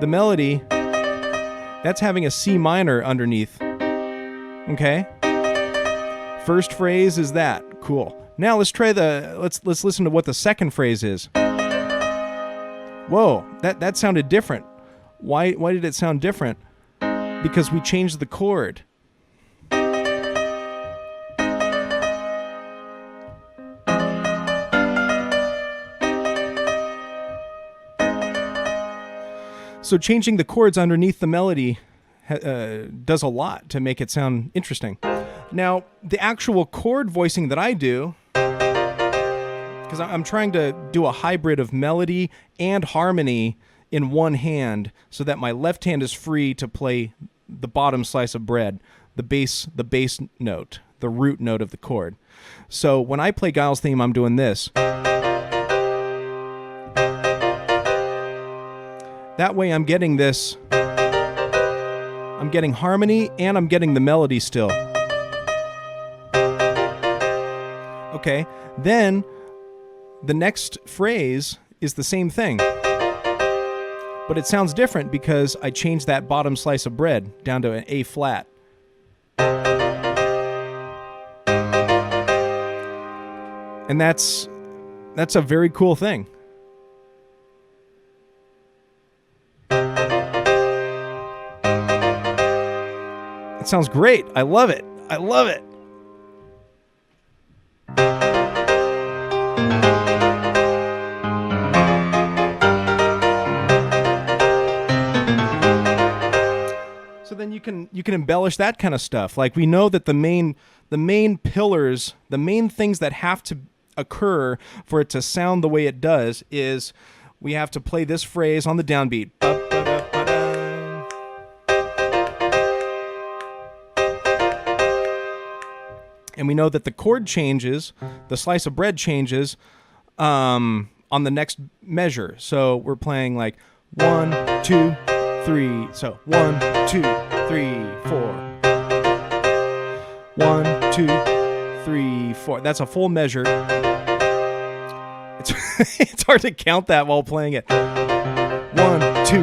the melody, that's having a C minor underneath. Okay? First phrase is that. Cool. Now let's try let's listen to what the second phrase is. Whoa, that sounded different. Why did it sound different? Because we changed the chord. So changing the chords underneath the melody does a lot to make it sound interesting. Now, the actual chord voicing that I do, because I'm trying to do a hybrid of melody and harmony in one hand, so that my left hand is free to play the bottom slice of bread, the bass note, the root note of the chord. So when I play Guile's theme, I'm doing this. That way I'm getting this, I'm getting harmony and I'm getting the melody still. Okay, then the next phrase is the same thing, but it sounds different because I changed that bottom slice of bread down to an A flat. And that's a very cool thing. It sounds great. I love it. I love it. So then you can embellish that kind of stuff. Like, we know that the main pillars, the main things that have to occur for it to sound the way it does is we have to play this phrase on the downbeat. And we know that the chord changes, the slice of bread changes on the next measure. So we're playing like 1, 2, 3. So 1, 2, 3, 4. 1, 2, 3, 4. That's a full measure. It's hard to count that while playing it. 1, 2, 3,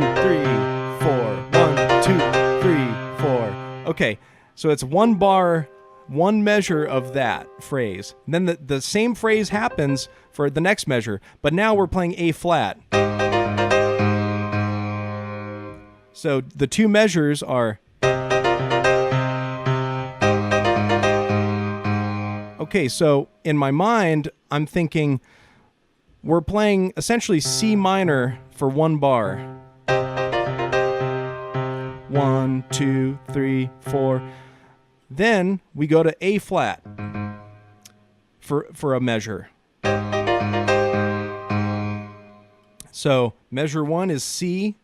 4. 1, 2, 3, 4. Okay, so it's one bar, one measure of that phrase. And then the same phrase happens for the next measure, but now we're playing A flat. So the two measures are... Okay, so in my mind, I'm thinking we're playing essentially C minor for one bar. 1, 2, 3, 4. Then we go to A flat for a measure. So measure 1 is C,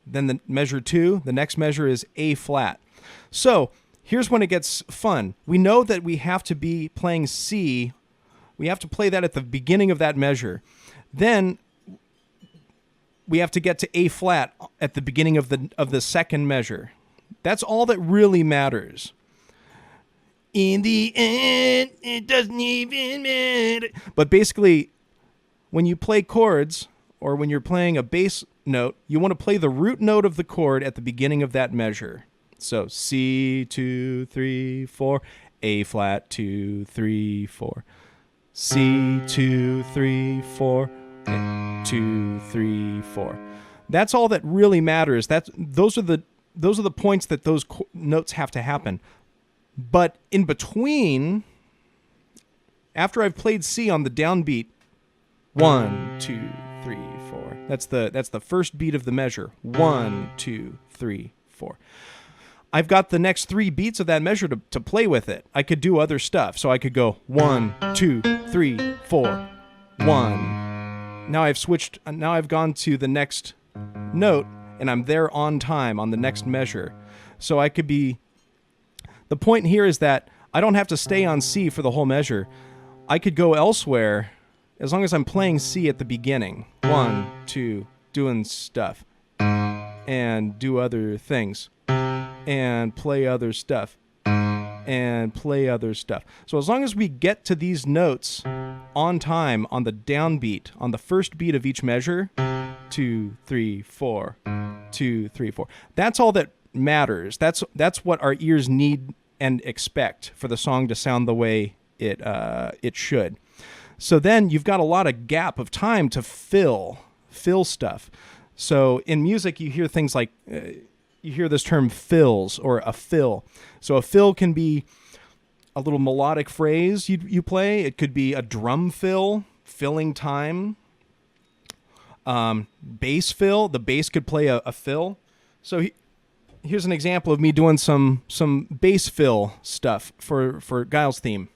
then the measure 2, the next measure is A flat. So here's when it gets fun. We know that we have to be playing C. We have to play that at the beginning of that measure. Then we have to get to A flat at the beginning of the second measure. That's all that really matters. In the end, it doesn't even matter. But basically, when you play chords, or when you're playing a bass note, you want to play the root note of the chord at the beginning of that measure. So C, 2, 3, 4, A flat, 2, 3, 4. C, 2, 3, 4, 2, 3, 4. That's all that really matters. Those are the points that those notes have to happen. But in between, after I've played C on the downbeat, 1, 2, 3, 4. That's the first beat of the measure. 1, 2, 3, 4. I've got the next 3 beats of that measure to play with it. I could do other stuff. So I could go 1, 2, 3, 4, 1. Now I've gone to the next note, and I'm there on time on the next measure. So I could be... The point here is that I don't have to stay on C for the whole measure. I could go elsewhere as long as I'm playing C at the beginning. 1, 2, doing stuff. And do other things. And play other stuff. And play other stuff. So as long as we get to these notes on time on the downbeat, on the first beat of each measure, 2, 3, 4, 2, 3, 4. That's all that matters. That's what our ears need and expect for the song to sound the way it should. So then you've got a lot of gap of time to fill stuff. So in music, you hear things like, you hear this term fills or a fill. So a fill can be a little melodic phrase you play. It could be a drum fill, filling time. Bass fill, the bass could play a fill. So here's an example of me doing some bass fill stuff for Guile's theme.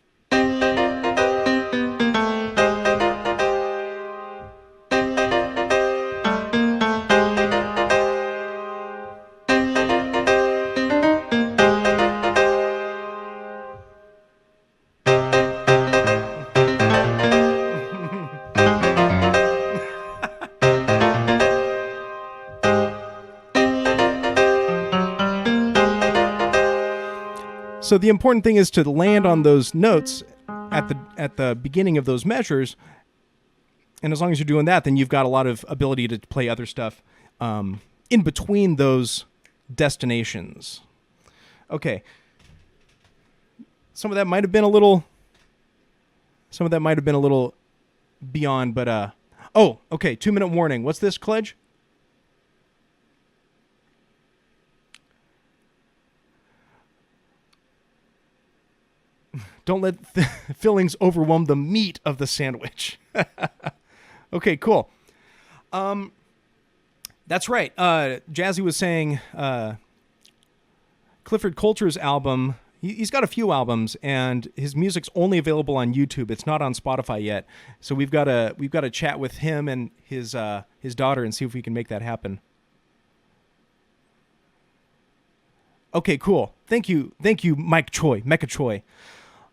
So the important thing is to land on those notes at the beginning of those measures, and as long as you're doing that, then you've got a lot of ability to play other stuff in between those destinations. Okay. Some of that might have been a little beyond, but oh, okay, 2-minute warning. What's this, Cledge? Don't let fillings overwhelm the meat of the sandwich. Okay, cool. That's right. Jazzy was saying Clifford Coulter's album, he's got a few albums, and his music's only available on YouTube. It's not on Spotify yet. So we've got to chat with him and his daughter and see if we can make that happen. Okay, cool. Thank you, Mecha Choi.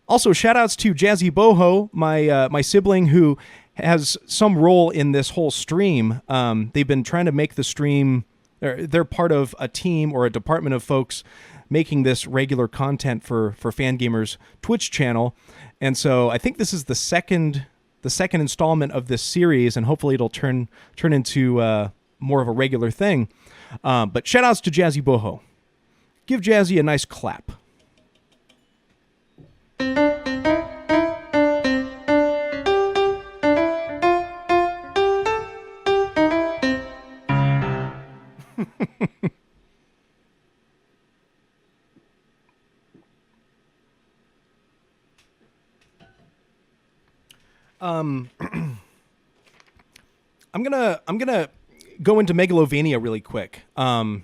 Also, shout-outs to Jazzy Boho, my sibling who has some role in this whole stream. They've been trying to make the stream... They're part of a team or a department of folks making this regular content for Fangamer's Twitch channel. And so I think this is the second installment of this series, and hopefully it'll turn into more of a regular thing. But shout-outs to Jazzy Boho. Give Jazzy a nice clap. I'm gonna go into Megalovania really quick,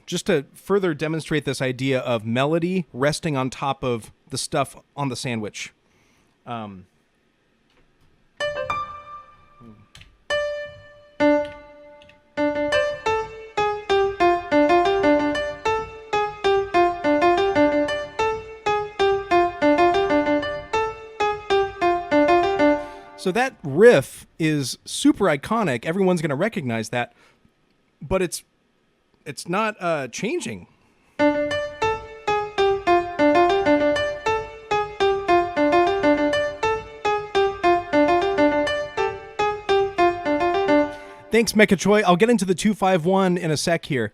just to further demonstrate this idea of melody resting on top of the stuff on the sandwich. So that riff is super iconic. Everyone's going to recognize that. but it's not changing. Thanks, Mechachoy. I'll get into the 251 in a sec here.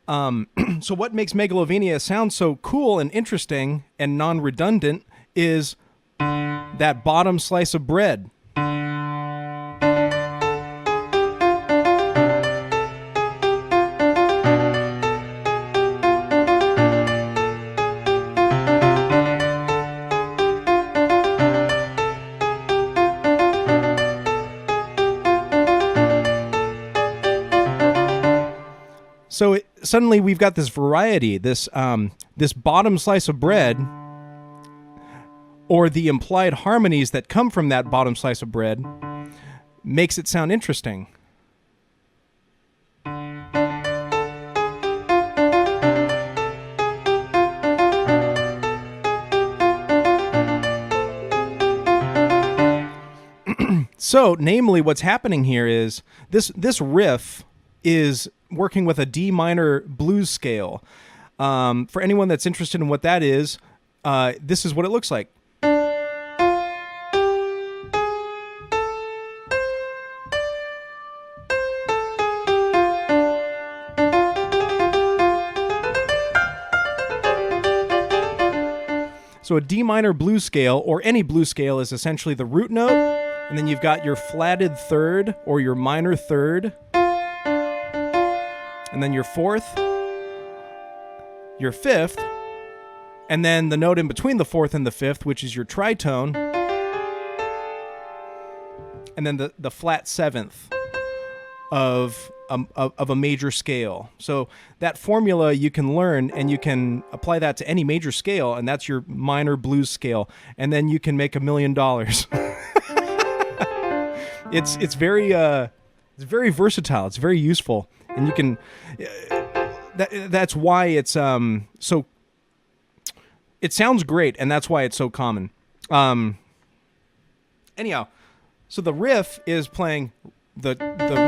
So what makes Megalovania sound so cool and interesting and non-redundant is that bottom slice of bread. So suddenly we've got this variety, this bottom slice of bread, or the implied harmonies that come from that bottom slice of bread, makes it sound interesting. So, namely, what's happening here is this riff is working with a D minor blues scale. For anyone that's interested in what that is, this is what it looks like. So a D minor blues scale, or any blues scale, is essentially the root note, and then you've got your flatted third or your minor third, and then your fourth, your fifth, and then the note in between the fourth and the fifth, which is your tritone, and then the flat seventh of a major scale. So that formula you can learn, and you can apply that to any major scale, and that's your minor blues scale, and then you can make $1 million. It's very versatile. It's very useful. And you can, that's why it's so, it sounds great, and that's why it's so common. Anyhow, so the riff is playing the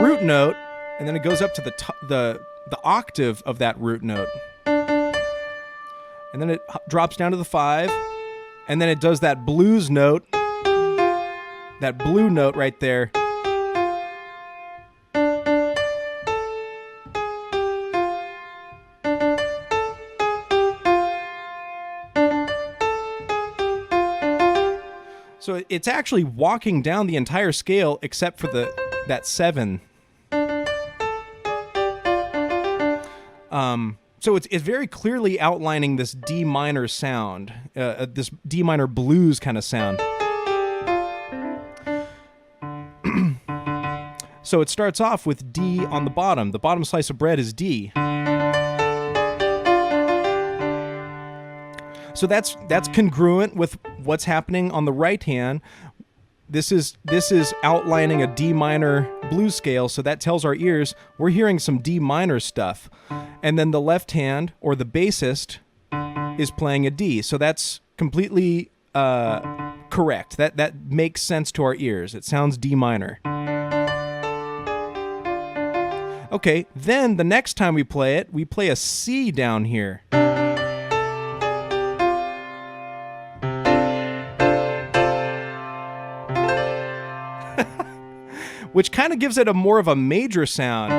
root note, and then it goes up to the octave of that root note, and then it drops down to the 5, and then it does that blues note, that blue note right there. So it's actually walking down the entire scale except for that 7. So it's very clearly outlining this D minor sound, this D minor blues kind of sound. So it starts off with D on the bottom. The bottom slice of bread is D. So that's congruent with what's happening on the right hand. This is outlining a D minor blues scale, so that tells our ears we're hearing some D minor stuff. And then the left hand, or the bassist, is playing a D. So that's completely correct. That makes sense to our ears. It sounds D minor. Okay, then the next time we play it, we play a C down here. Which kind of gives it a more of a major sound.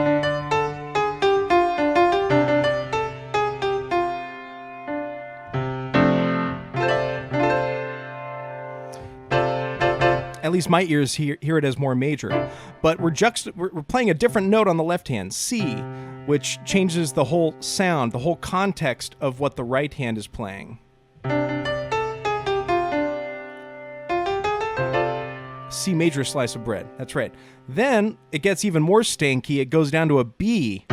At least my ears hear it as more major. But we're playing a different note on the left hand, C, which changes the whole sound, the whole context of what the right hand is playing. C major slice of bread. That's right. Then it gets even more stanky. It goes down to a B.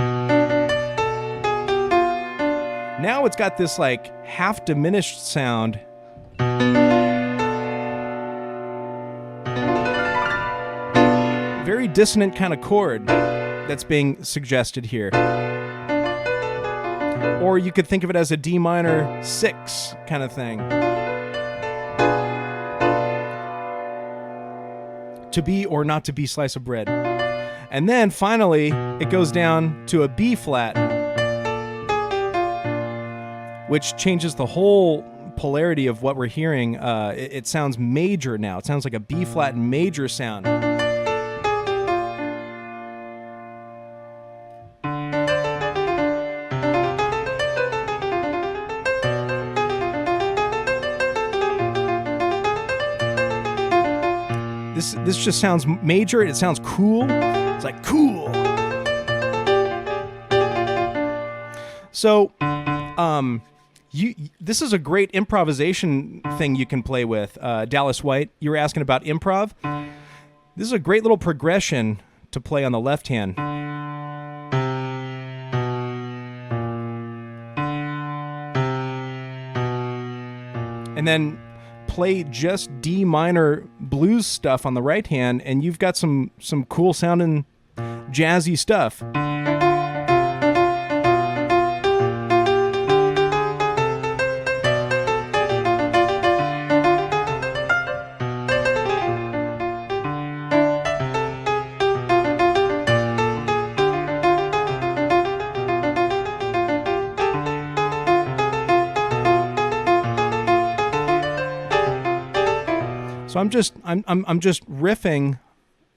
Now it's got this like half diminished sound. Very dissonant kind of chord that's being suggested here. Or you could think of it as a D minor 6 kind of thing. To be or not to be slice of bread. And then finally, it goes down to a B flat, which changes the whole polarity of what we're hearing. It sounds major now. It sounds like a B flat major sound. This just sounds major. It sounds cool. It's like cool. So, this is a great improvisation thing you can play with. Dallas White, you were asking about improv. This is a great little progression to play on the left hand. And then play just D minor blues stuff on the right hand, and you've got some cool sounding jazzy stuff. So I'm just riffing,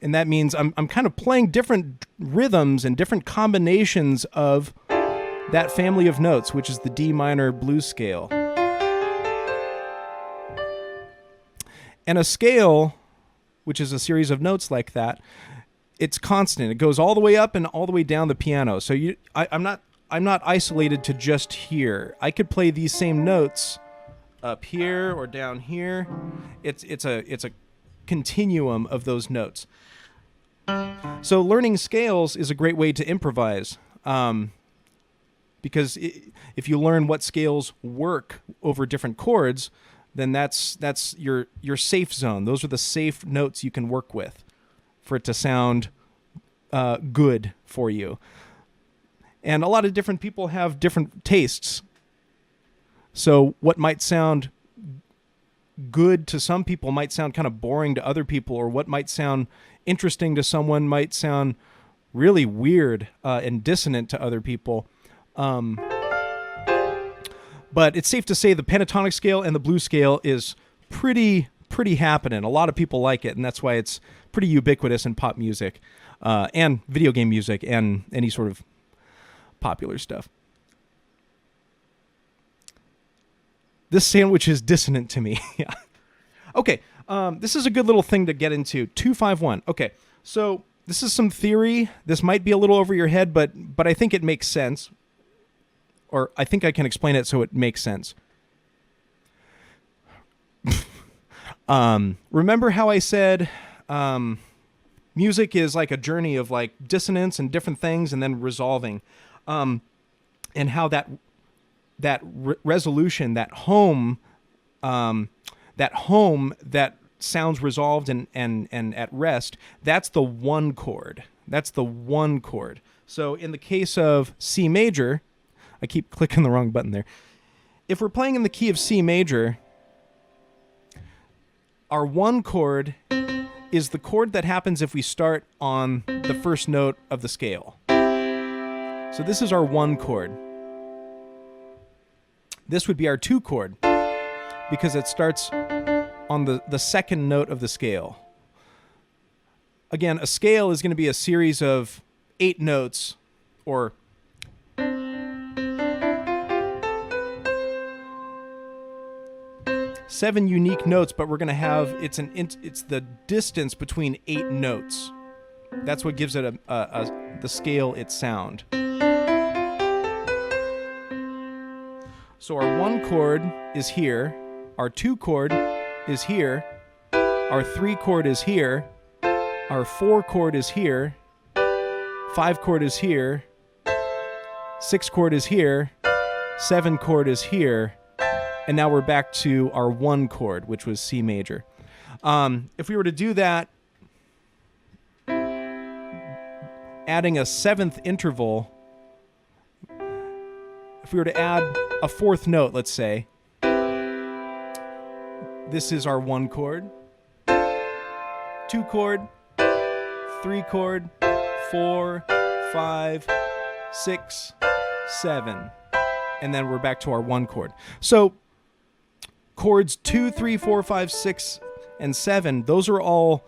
and that means I'm kind of playing different rhythms and different combinations of that family of notes, which is the D minor blues scale. And a scale, which is a series of notes like that, it's constant. It goes all the way up and all the way down the piano. So I'm not isolated to just here. I could play these same notes up here or down here. It's a continuum of those notes. So learning scales is a great way to improvise, because if you learn what scales work over different chords, then that's your safe zone. Those are the safe notes you can work with for it to sound good for you. And a lot of different people have different tastes. So what might sound good to some people might sound kind of boring to other people, or what might sound interesting to someone might sound really weird and dissonant to other people. But it's safe to say the pentatonic scale and the blues scale is pretty happening. A lot of people like it, and that's why it's pretty ubiquitous in pop music and video game music and any sort of popular stuff. This sandwich is dissonant to me. Yeah. Okay, this is a good little thing to get into. 2-5-1. Okay, so this is some theory. This might be a little over your head, but I think it makes sense. Or I think I can explain it so it makes sense. Remember how I said music is like a journey of like dissonance and different things and then resolving. And how that resolution, that home that sounds resolved and at rest, that's the one chord. That's the one chord. So in the case of C major, I keep clicking the wrong button there. If we're playing in the key of C major, our one chord is the chord that happens if we start on the first note of the scale. So this is our one chord. This would be our two chord because it starts on the second note of the scale. Again, a scale is going to be a series of 8 notes, or seven unique notes, but we're going to have it's the distance between 8 notes. That's what gives it the scale its sound. So our one chord is here, our two chord is here, our 3 chord is here, our 4 chord is here, 5 chord is here, 6 chord is here, 7 chord is here, and now we're back to our 1 chord, which was C major. If we were to do that, adding a 7th interval, if we were to add a 4th note, let's say, this is our 1 chord, 2 chord, 3 chord, 4, 5, 6, 7. And then we're back to our 1 chord. So chords 2, 3, 4, 5, 6, and 7, those are all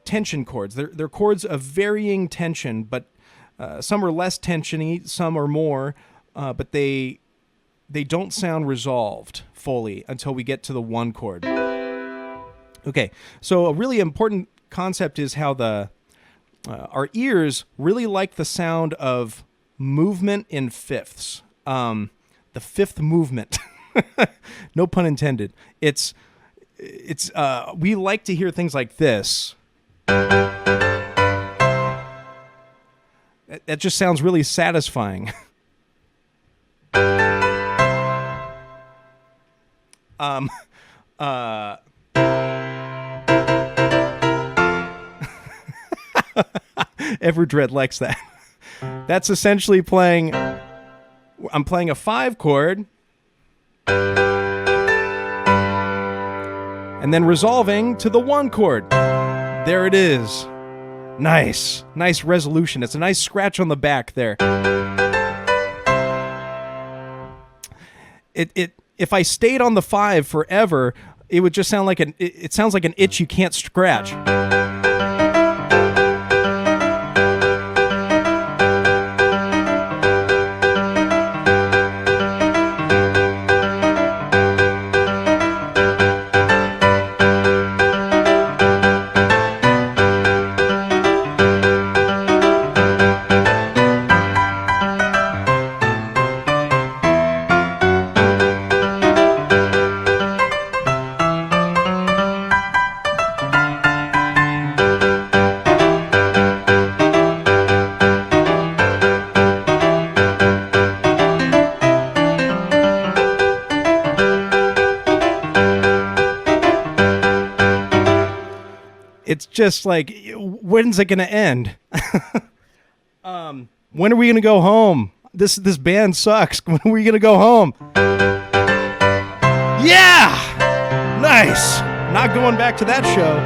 tension chords. They're chords of varying tension, but some are less tensiony, some are more, but they don't sound resolved fully until we get to the 1 chord. Okay, so a really important concept is how our ears really like the sound of movement in fifths. The fifth movement. No pun intended. It's we like to hear things like this. That just sounds really satisfying. Everdread likes that. That's essentially playing. I'm playing a 5 chord, and then resolving to the 1 chord. There it is. Nice resolution. It's a nice scratch on the back there. If I stayed on the 5 forever, it would just sound like it sounds like an itch you can't scratch. It's just like, when's it going to end? When are we going to go home? This band sucks. When are we going to go home? Yeah! Nice! Not going back to that show.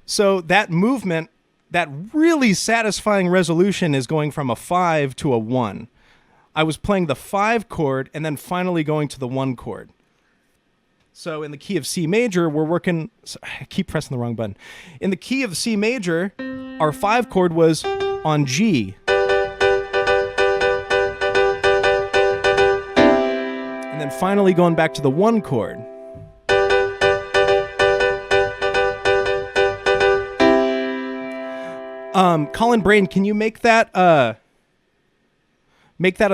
So that movement, that really satisfying resolution is going from a 5 to a 1. I was playing the 5 chord and then finally going to the 1 chord. So in the key of C major, we're working... I keep pressing the wrong button. In the key of C major, our 5 chord was on G. And then finally going back to the 1 chord. Colin Brain, can you make that a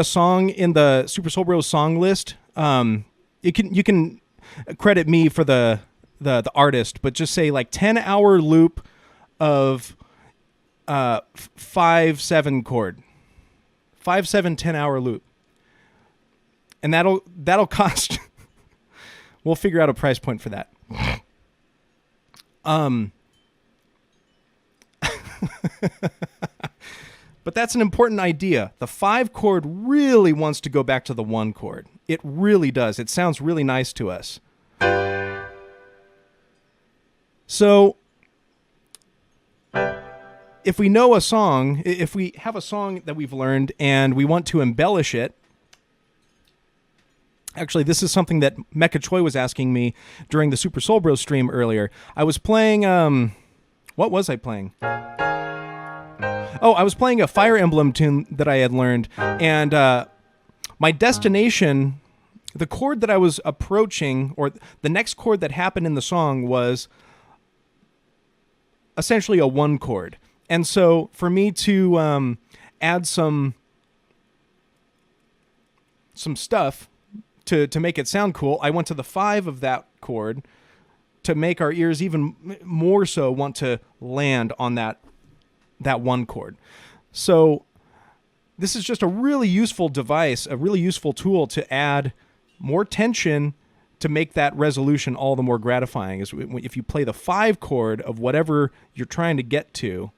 song in the Super Soul Bros song list? You can credit me for the artist, but just say like 10-hour loop of 5/7 chord, 5/7 10-hour loop, and that'll cost. We'll figure out a price point for that. But that's an important idea. The 5 chord really wants to go back to the 1 chord. It really does. It sounds really nice to us. So, if we know a song, if we have a song that we've learned and we want to embellish it, actually, this is something that Mecha Choi was asking me during the Super Soul Bros stream earlier. I was playing, what was I playing? Oh, I was playing a Fire Emblem tune that I had learned, and my destination, the chord that I was approaching, or the next chord that happened in the song was essentially a 1 chord. And so for me to add some stuff to make it sound cool, I went to the 5 of that chord to make our ears even more so want to land on that 1 chord. So this is just a really useful device, a really useful tool to add more tension to make that resolution all the more gratifying. Is if you play the 5 chord of whatever you're trying to get to,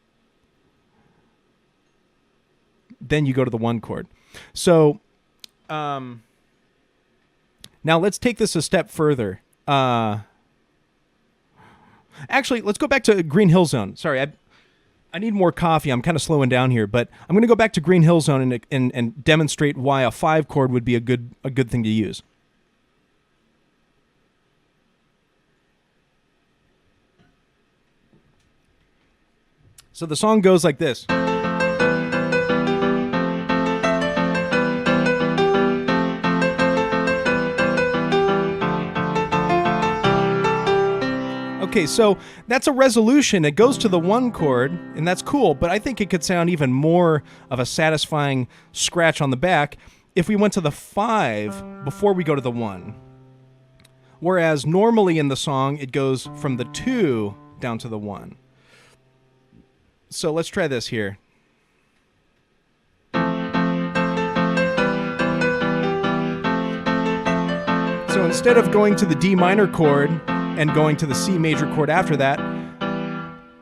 then you go to the 1 chord. So now let's take this a step further. Actually, let's go back to Green Hill Zone. Sorry, I need more coffee. I'm kind of slowing down here, but I'm going to go back to Green Hill Zone and demonstrate why a 5 chord would be a good thing to use. So the song goes like this. Okay, so that's a resolution. It goes to the 1 chord, and that's cool, but I think it could sound even more of a satisfying scratch on the back if we went to the 5 before we go to the 1. Whereas normally in the song, it goes from the 2 down to the 1. So let's try this here. So instead of going to the D minor chord and going to the C major chord after that,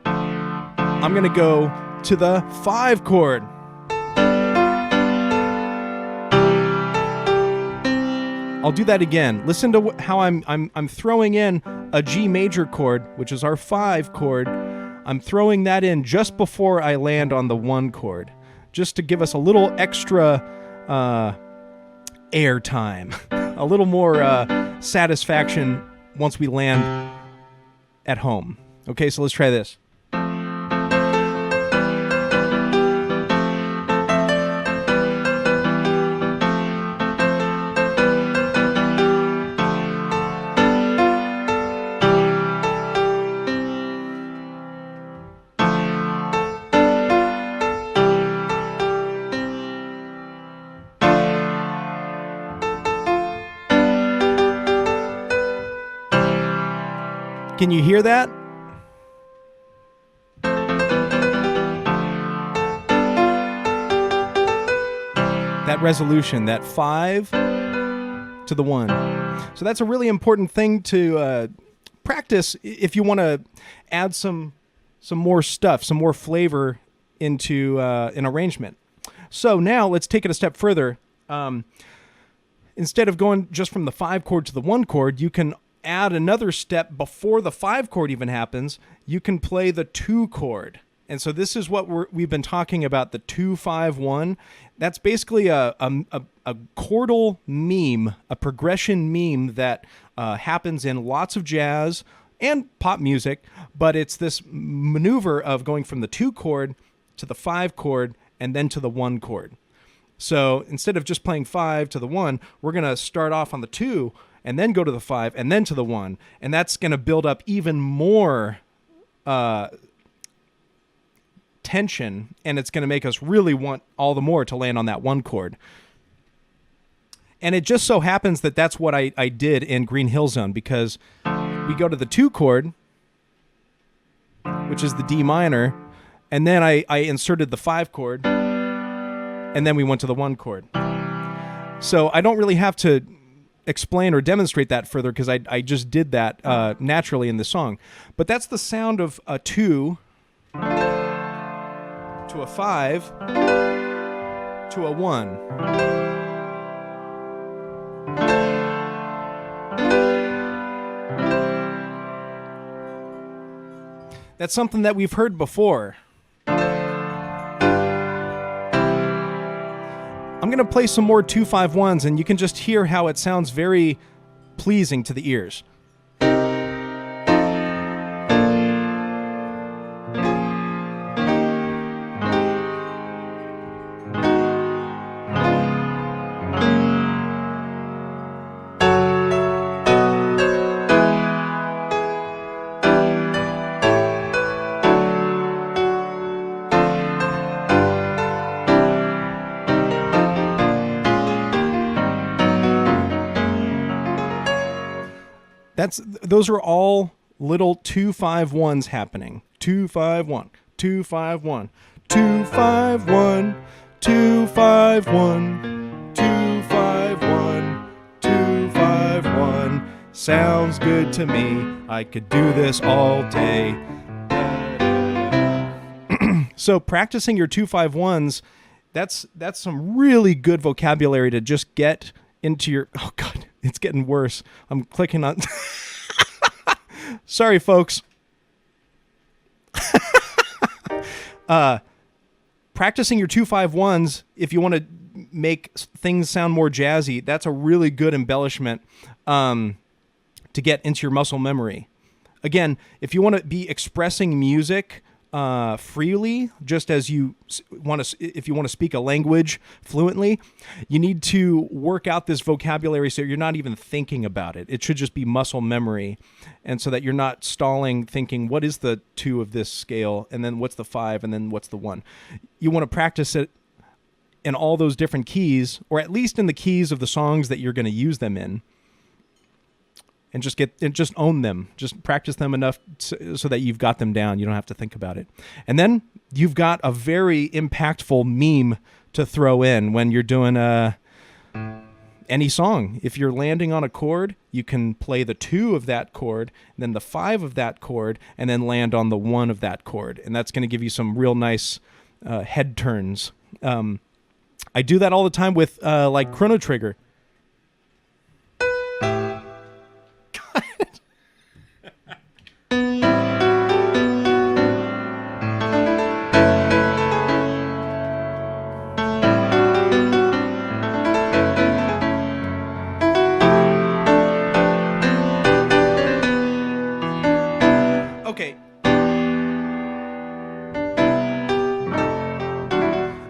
I'm going to go to the 5 chord. I'll do that again. Listen to how I'm throwing in a G major chord, which is our 5 chord. I'm throwing that in just before I land on the 1 chord, just to give us a little extra air time, a little more satisfaction once we land at home. Okay, so let's try this. Can you hear that? That resolution, that 5 to the 1. So that's a really important thing to practice if you want to add some more stuff, some more flavor into an arrangement. So now let's take it a step further. Instead of going just from the 5 chord to the 1 chord, you can add another step before the 5 chord even happens. You can play the 2 chord. And so this is what we've been talking about, the 2-5-1. That's basically a chordal meme, a progression meme that happens in lots of jazz and pop music, but it's this maneuver of going from the 2 chord to the 5 chord and then to the 1 chord. So instead of just playing 5 to the 1, we're going to start off on the 2 and then go to the 5, and then to the 1. And that's going to build up even more tension, and it's going to make us really want all the more to land on that 1 chord. And it just so happens that that's what I did in Green Hill Zone, because we go to the 2 chord, which is the D minor, and then I inserted the 5 chord, and then we went to the 1 chord. So I don't really have to explain or demonstrate that further, because I just did that naturally in the song. But that's the sound of a 2 to a 5 to a 1. That's something that we've heard before. I'm going to play some more 2-5-1s, and you can just hear how it sounds very pleasing to the ears. Those are all little 2-5-1s happening. 2-5-1, 2-5-1, 2-5-1, 2-5-1, 2-5-1, 2-5-1. Sounds good to me. I could do this all day. So practicing your 2-5-1s, that's some really good vocabulary to just get into your... Oh, God, it's getting worse. I'm clicking on... Sorry, folks. Practicing your 2-5-1s, if you want to make things sound more jazzy, that's a really good embellishment to get into your muscle memory. Again, if you want to be expressing music freely, just as you want to, if you want to speak a language fluently, you need to work out this vocabulary so you're not even thinking about it. It should just be muscle memory, and so that you're not stalling thinking, what is the 2 of this scale, and then what's the 5, and then what's the 1. You want to practice it in all those different keys, or at least in the keys of the songs that you're going to use them in. And just own them. Just practice them enough so that you've got them down. You don't have to think about it. And then you've got a very impactful meme to throw in when you're doing any song. If you're landing on a chord, you can play the 2 of that chord, then the 5 of that chord, and then land on the 1 of that chord. And that's going to give you some real nice head turns. I do that all the time with like Chrono Trigger.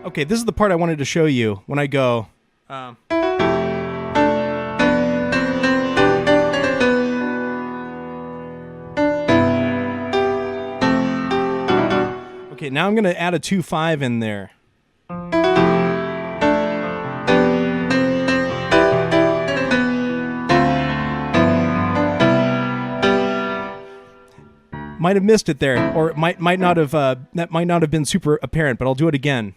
Okay, this is the part I wanted to show you when I go. Okay, now I'm going to add a 2-5 in there. Might have missed it there, or it might not have. That might not have been super apparent, but I'll do it again.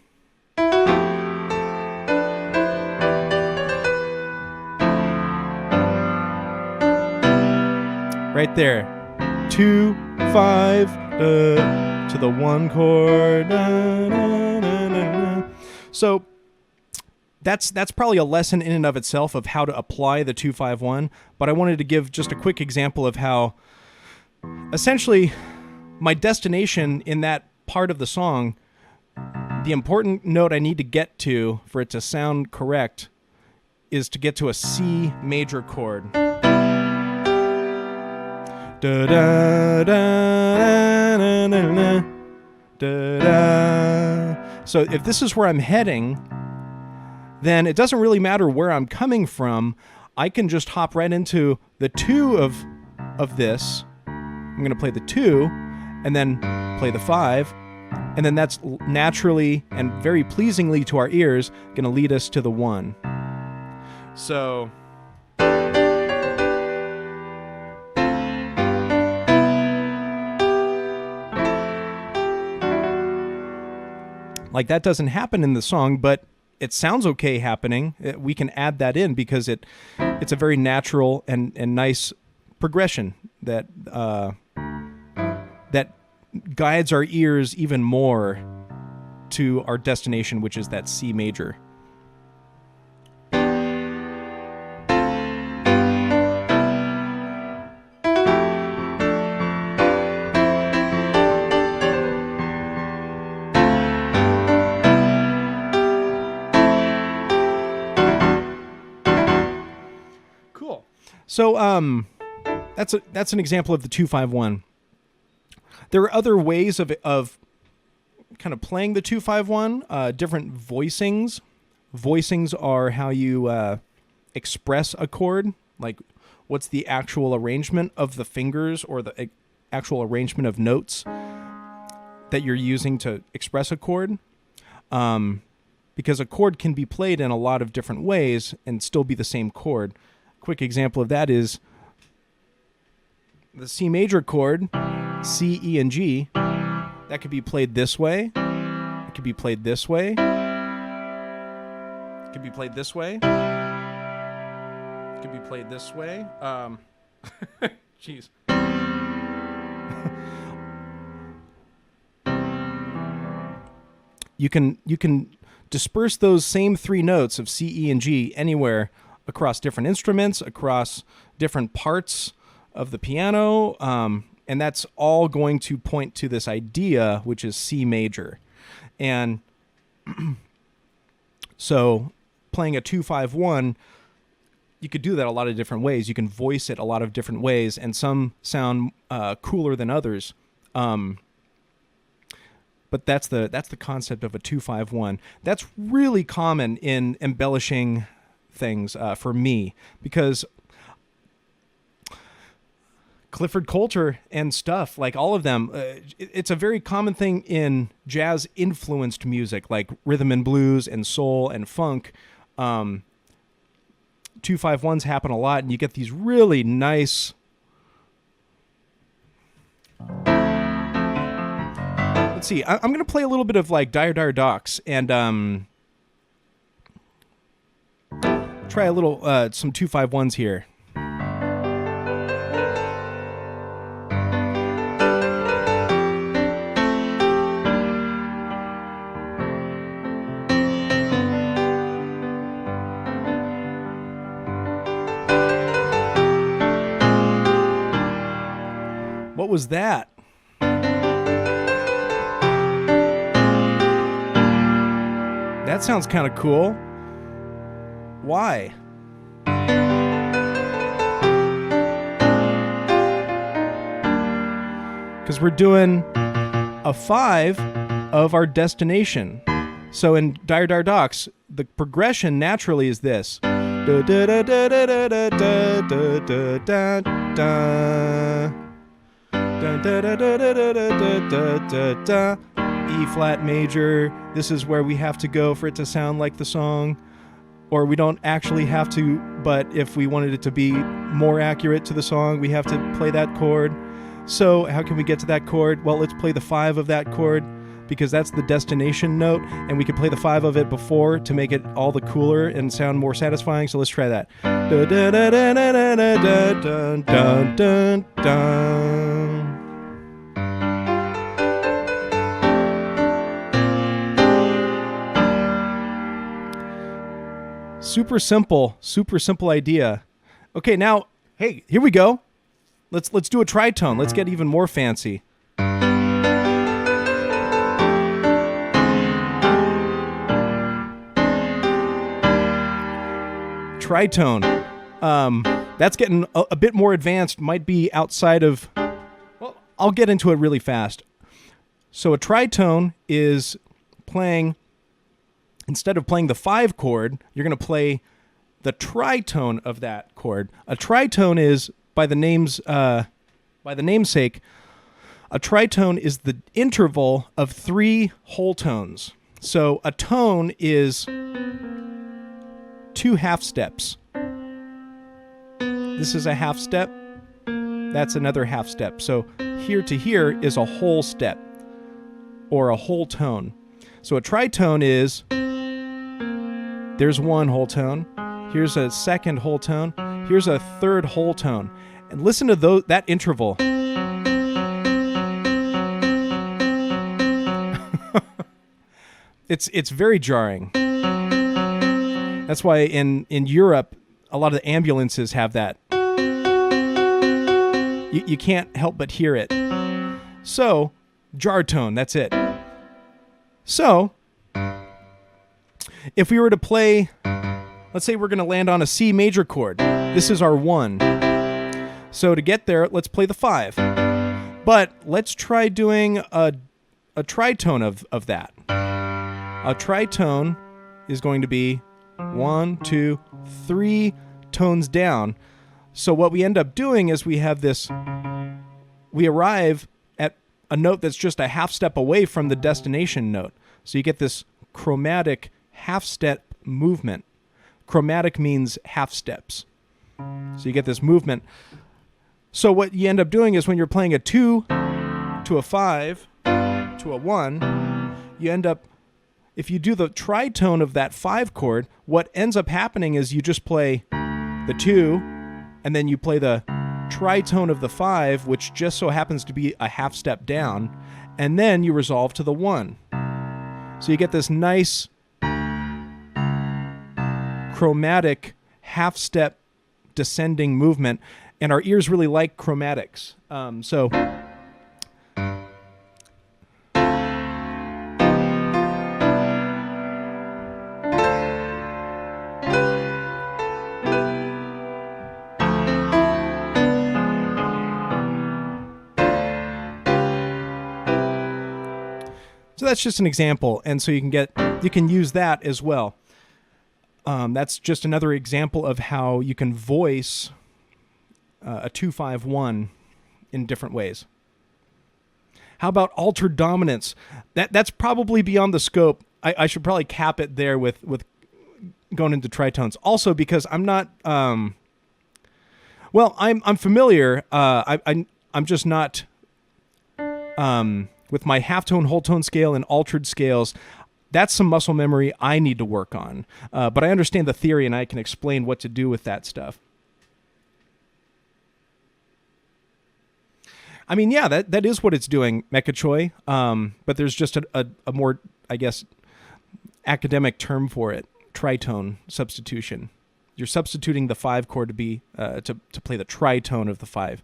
Right there, 2, 5, to the 1 chord. So that's probably a lesson in and of itself of how to apply the 2-5-1. But I wanted to give just a quick example of how, essentially, my destination in that part of the song, the important note I need to get to for it to sound correct, is to get to a C major chord. Da, da, da, da, da, da, da. So if this is where I'm heading, then it doesn't really matter where I'm coming from. I can just hop right into the 2 of this. I'm going to play the 2 and then play the 5. And then that's naturally and very pleasingly to our ears going to lead us to the 1. So... like, that doesn't happen in the song, but it sounds okay happening. We can add that in because it's a very natural and nice progression that that guides our ears even more to our destination, which is that C major. So that's an example of the 2-5-1. There are other ways of kind of playing the 2-5-1, different voicings. Voicings are how you express a chord, like what's the actual arrangement of the fingers or the actual arrangement of notes that you're using to express a chord. Because a chord can be played in a lot of different ways and still be the same chord. Quick example of that is the C major chord, C, E, and G. That could be played this way. It could be played this way. It could be played this way. It could be played this way. Jeez. You can disperse those same 3 notes of C, E, and G anywhere across different instruments, across different parts of the piano, And that's all going to point to this idea, which is C major. And so playing a 2-5-1, you could do that a lot of different ways. You can voice it a lot of different ways, and some sound cooler than others. But that's the concept of a 2-5-1. That's really common in embellishing things for me, because Clifford Coulter and stuff, like all of them, it's a very common thing in jazz-influenced music, like rhythm and blues and soul and funk. 2-5-1s happen a lot, and you get these really nice... Let's see, I'm going to play a little bit of like Dire Docks and try a little, some 2-5-1s here. What was that? That sounds kind of cool. Why? Because we're doing a 5 of our destination. So in Dire Docks, the progression naturally is this. E flat major. This is where we have to go for it to sound like the song. Or we don't actually have to, but if we wanted it to be more accurate to the song, we have to play that chord. So how can we get to that chord? Well, let's play the 5 of that chord, because that's the destination note, and we can play the 5 of it before to make it all the cooler and sound more satisfying. So let's try that. Super simple idea. Okay, now, hey, here we go. Let's do a tritone. Let's get even more fancy. Tritone. That's getting a bit more advanced. Might be outside of... Well, I'll get into it really fast. So a tritone is playing... Instead of playing the 5 chord, you're going to play the tritone of that chord. A tritone is, by the namesake, a tritone is the interval of 3 whole tones. So a tone is 2 half steps. This is a half step. That's another half step. So here to here is a whole step, or a whole tone. So a tritone is... There's 1 whole tone. Here's a 2nd whole tone. Here's a 3rd whole tone. And listen to that interval. It's very jarring. That's why in Europe, a lot of the ambulances have that. You can't help but hear it. So, jar tone, that's it. So... If we were to play, let's say we're going to land on a C major chord. This is our 1. So to get there, let's play the 5. But let's try doing a tritone of that. A tritone is going to be 1, 2, 3 tones down. So what we end up doing is we arrive at a note that's just a half step away from the destination note. So you get this chromatic half-step movement. Chromatic means half steps. So you get this movement. So what you end up doing is when you're playing a 2 to a 5 to a 1, you end up, if you do the tritone of that 5 chord, what ends up happening is you just play the 2, and then you play the tritone of the 5, which just so happens to be a half step down, and then you resolve to the 1. So you get this nice chromatic half-step descending movement, and our ears really like chromatics. So that's just an example, and so you can use that as well. That's just another example of how you can voice a 2-5-1 in different ways. How about altered dominance? That's probably beyond the scope. I should probably cap it there with going into tritones. Also, because I'm not. Well, I'm familiar. I'm just not. With my halftone, whole tone scale, and altered scales, that's some muscle memory I need to work on. But I understand the theory, and I can explain what to do with that stuff. I mean, yeah, that is what it's doing, Mechachoy. But there's just a more, I guess, academic term for it: tritone substitution. You're substituting the 5 chord to be to play the tritone of the 5.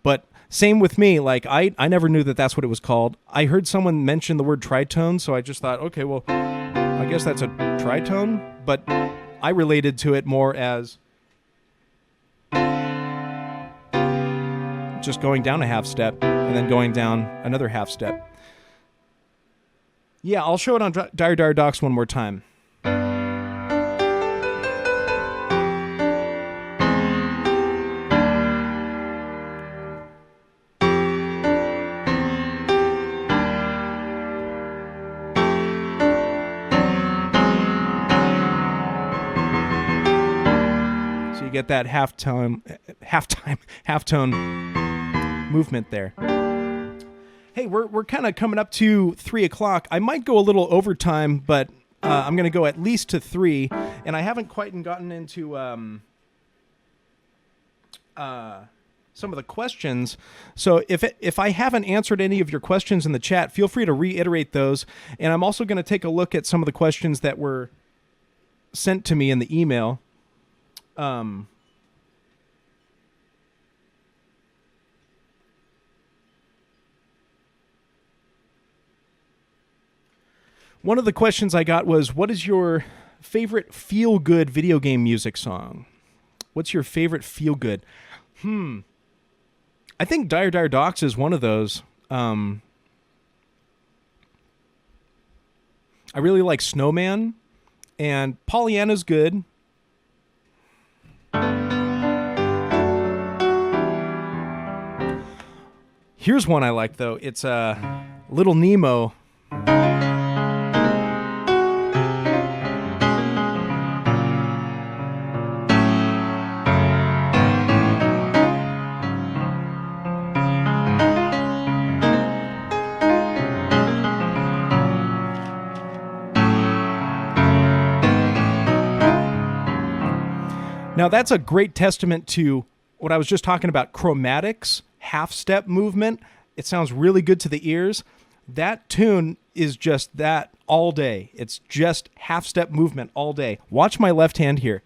But same with me. Like I never knew that that's what it was called. I heard someone mention the word tritone, so I just thought, okay, well, I guess that's a tritone. But I related to it more as just going down a half step and then going down another half step. Yeah, I'll show it on Dire Dire Docs one more time. Get that halftone movement there. Hey, we're kind of coming up to 3 o'clock. I might go a little overtime, but I'm going to go at least to 3, and I haven't quite gotten into some of the questions. So if I haven't answered any of your questions in the chat, feel free to reiterate those. And I'm also going to take a look at some of the questions that were sent to me in the email. One of the questions I got was, what is your favorite feel-good video game music song? What's your favorite feel-good? I think Dire Dire Docs is one of those. I really like Snowman, and Pollyanna's good. Here's one I like, though. It's Little Nemo. Now, that's a great testament to what I was just talking about, chromatics, half-step movement. It sounds really good to the ears. That tune is just that all day. It's just half-step movement all day. Watch my left hand here.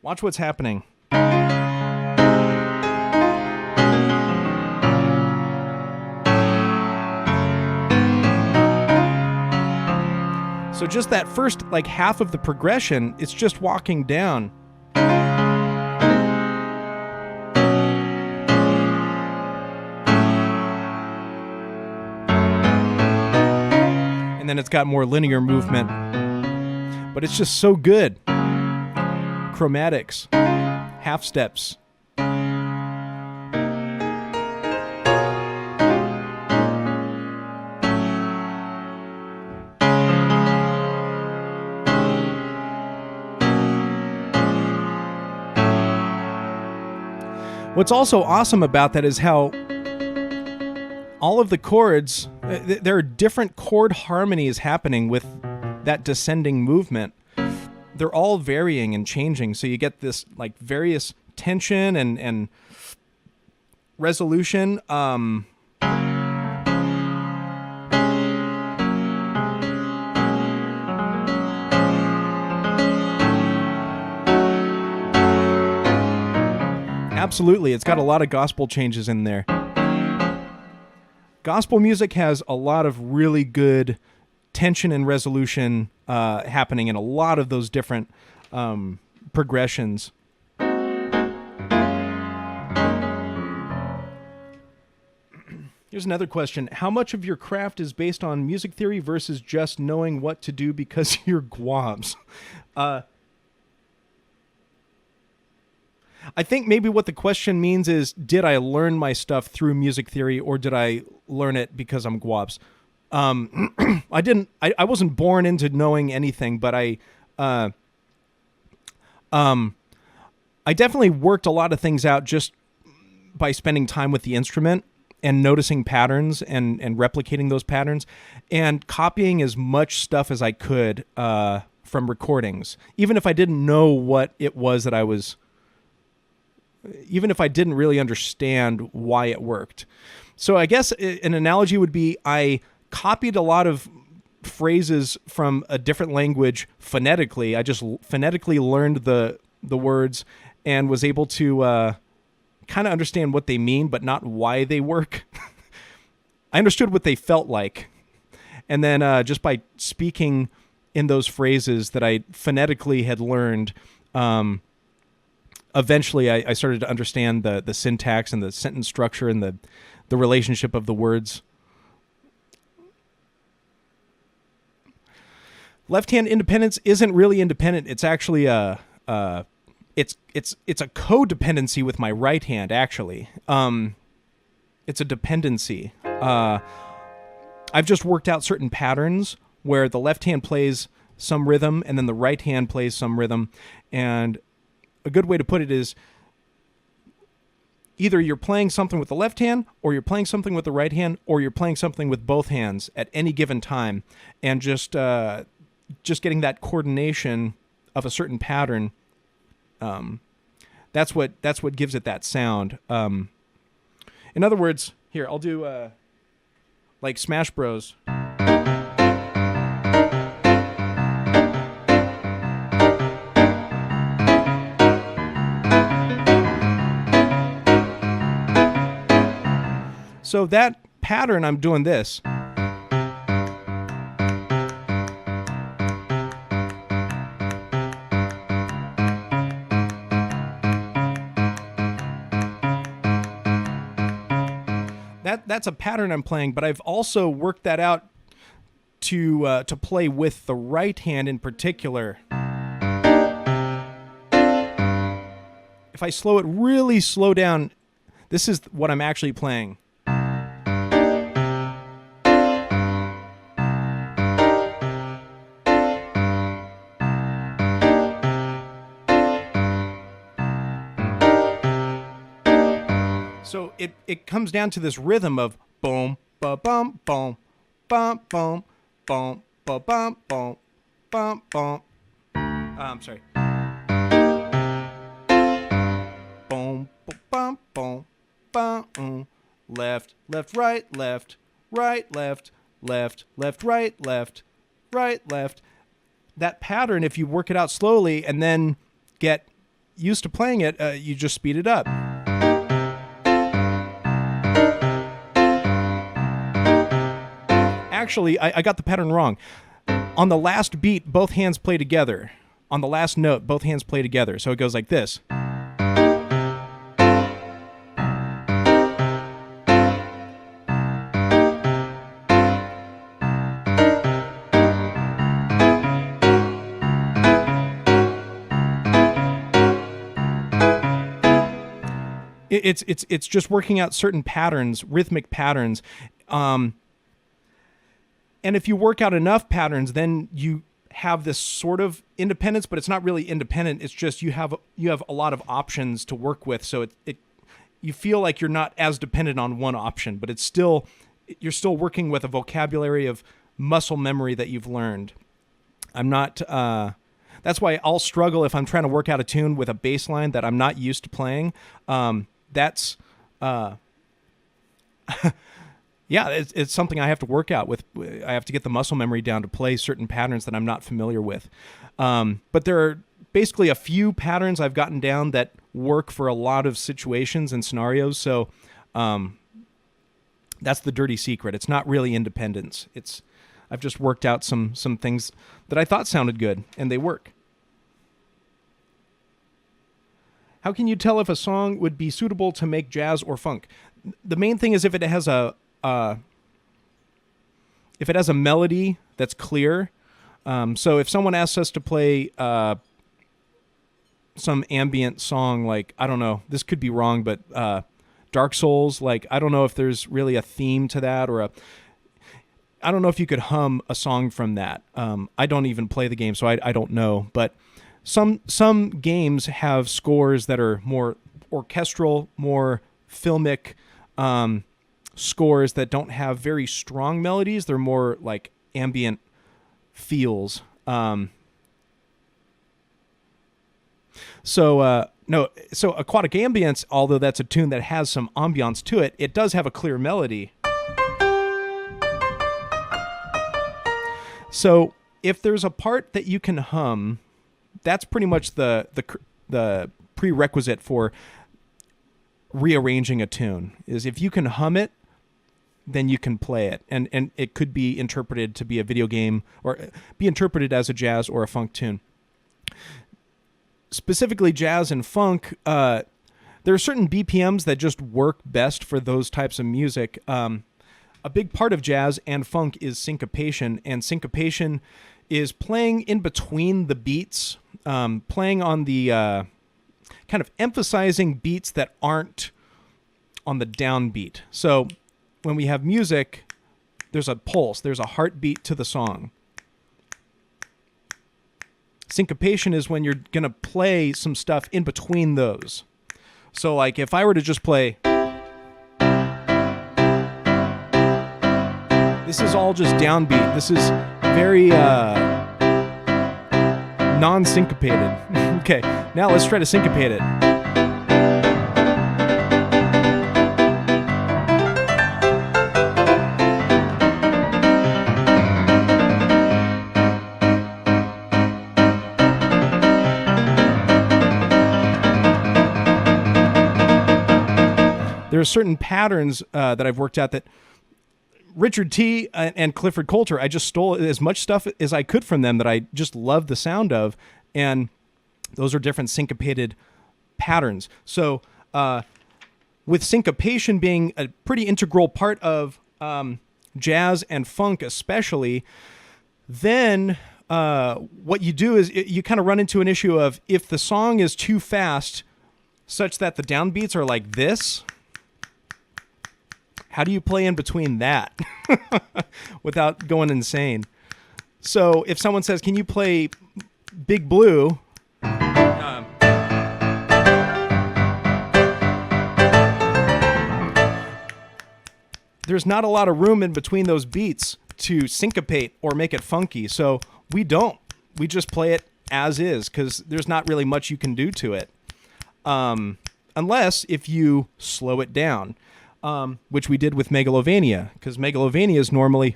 Watch what's happening. So just that first, like, half of the progression, it's just walking down. And then it's got more linear movement. But it's just so good. Chromatics. Half steps. What's also awesome about that is how all of the chords, there are different chord harmonies happening with that descending movement. They're all varying and changing, so you get this like various tension and resolution. Absolutely. It's got a lot of gospel changes in there. Gospel music has a lot of really good tension and resolution happening in a lot of those different progressions. Here's another question. How much of your craft is based on music theory versus just knowing what to do because you're Gwobs? I think maybe what the question means is, did I learn my stuff through music theory or did I learn it because I'm Gwobs? I wasn't born into knowing anything, but I definitely worked a lot of things out just by spending time with the instrument and noticing patterns and replicating those patterns and copying as much stuff as I could from recordings, even if I didn't know what it was that I was, even if I didn't really understand why it worked. So I guess an analogy would be I copied a lot of phrases from a different language phonetically. I just phonetically learned the words and was able to kind of understand what they mean, but not why they work. I understood what they felt like. And then just by speaking in those phrases that I phonetically had learned, eventually I started to understand the syntax and the sentence structure and the relationship of the words. Left-hand independence isn't really independent. It's actually it's a codependency with my right hand, actually. It's a dependency. I've just worked out certain patterns where the left hand plays some rhythm and then the right hand plays some rhythm. And a good way to put it is either you're playing something with the left hand or you're playing something with the right hand or you're playing something with both hands at any given time. And just getting that coordination of a certain pattern, that's what gives it that sound. In other words, here, I'll do like Smash Bros. So that pattern, I'm doing this. That's a pattern I'm playing, but I've also worked that out to play with the right hand in particular. If I really slow down, this is what I'm actually playing. So it comes down to this rhythm of boom, ba bum, boom, bum, boom, boom, ba bum, boom, bum, boom. I'm sorry. Boom, ba bum, boom, bum, left, left, right, left, right, left, left, left, right, left, right, left. That pattern, if you work it out slowly and then get used to playing it, you just speed it up. Actually, I got the pattern wrong. On the last beat, both hands play together. On the last note, both hands play together. So it goes like this. It's just working out certain patterns, rhythmic patterns. And if you work out enough patterns, then you have this sort of independence, but it's not really independent. It's just you have a lot of options to work with. So you feel like you're not as dependent on one option, but you're still working with a vocabulary of muscle memory that you've learned. I'm not. That's why I'll struggle if I'm trying to work out a tune with a bass line that I'm not used to playing. That's. Yeah, it's something I have to work out with. I have to get the muscle memory down to play certain patterns that I'm not familiar with. But there are basically a few patterns I've gotten down that work for a lot of situations and scenarios. So that's the dirty secret. It's not really independence. I've just worked out some things that I thought sounded good, and they work. How can you tell if a song would be suitable to make jazz or funk? The main thing is if it has a melody that's clear. So if someone asks us to play some ambient song, like, I don't know, this could be wrong, but Dark Souls, like, I don't know if there's really a theme to that, or I don't know if you could hum a song from that. I don't even play the game, so I don't know. But some games have scores that are more orchestral, more filmic scores that don't have very strong melodies. They're more like ambient feels. So Aquatic Ambience, although that's a tune that has some ambiance to it, it does have a clear melody. So if there's a part that you can hum, that's pretty much the prerequisite for rearranging a tune. Is if you can hum it, then you can play it, and it could be interpreted to be a video game or be interpreted as a jazz or a funk tune. Specifically jazz and funk, there are certain BPMs that just work best for those types of music. A big part of jazz and funk is syncopation, and syncopation is playing in between the beats, playing on the kind of emphasizing beats that aren't on the downbeat. So when we have music, there's a pulse, there's a heartbeat to the song. Syncopation is when you're going to play some stuff in between those. So like if I were to just play, this is all just downbeat. This is very non-syncopated. Okay, now let's try to syncopate it. There are certain patterns that I've worked out that Richard T. and Clifford Coulter, I just stole as much stuff as I could from them that I just love the sound of, and those are different syncopated patterns. So with syncopation being a pretty integral part of jazz and funk especially, then what you do is you kind of run into an issue of if the song is too fast such that the downbeats are like this, how do you play in between that without going insane? So if someone says, can you play Big Blue? There's not a lot of room in between those beats to syncopate or make it funky. So we don't. We just play it as is because there's not really much you can do to it. Unless if you slow it down. Which we did with Megalovania, because Megalovania is normally...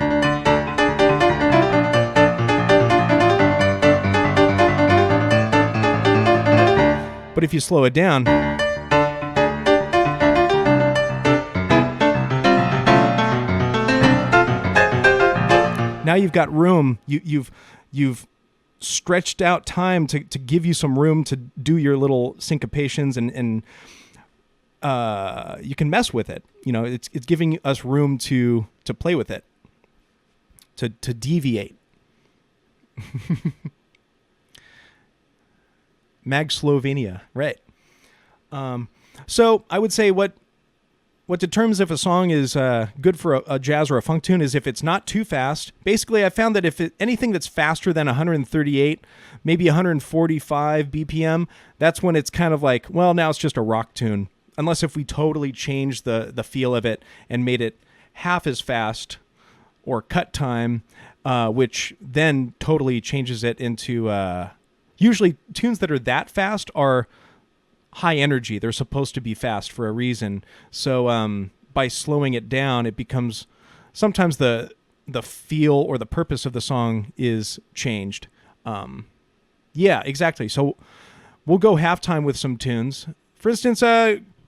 But if you slow it down... Now you've got room, you've stretched out time to give you some room to do your little syncopations and you can mess with it. You know, it's giving us room to play with it, to deviate. Mag Slovenia, right? So I would say what determines if a song is good for a jazz or a funk tune is if it's not too fast. Basically, I found that if anything that's faster than 138, maybe 145 BPM, that's when it's kind of like, well, now it's just a rock tune. Unless if we totally changed the feel of it and made it half as fast or cut time, which then totally changes it into... usually tunes that are that fast are high energy. They're supposed to be fast for a reason. So by slowing it down, it becomes... Sometimes the feel or the purpose of the song is changed. Yeah, exactly. So we'll go halftime with some tunes. For instance,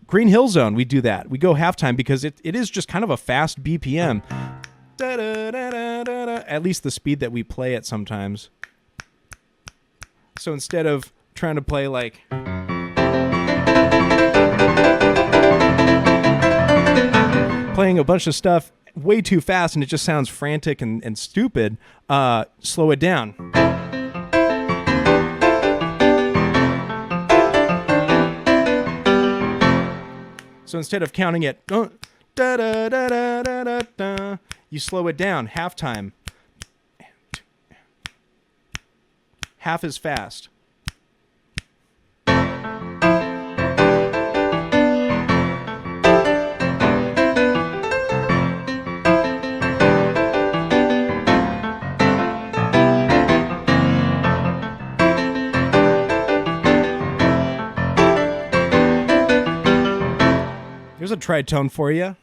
Green Hill Zone, we do that. We go halftime because it is just kind of a fast BPM. At least the speed that we play it sometimes. So instead of trying to play like... playing a bunch of stuff way too fast and it just sounds frantic and stupid, slow it down. So instead of counting it, you slow it down, halftime. Half as fast. There's a tritone for you.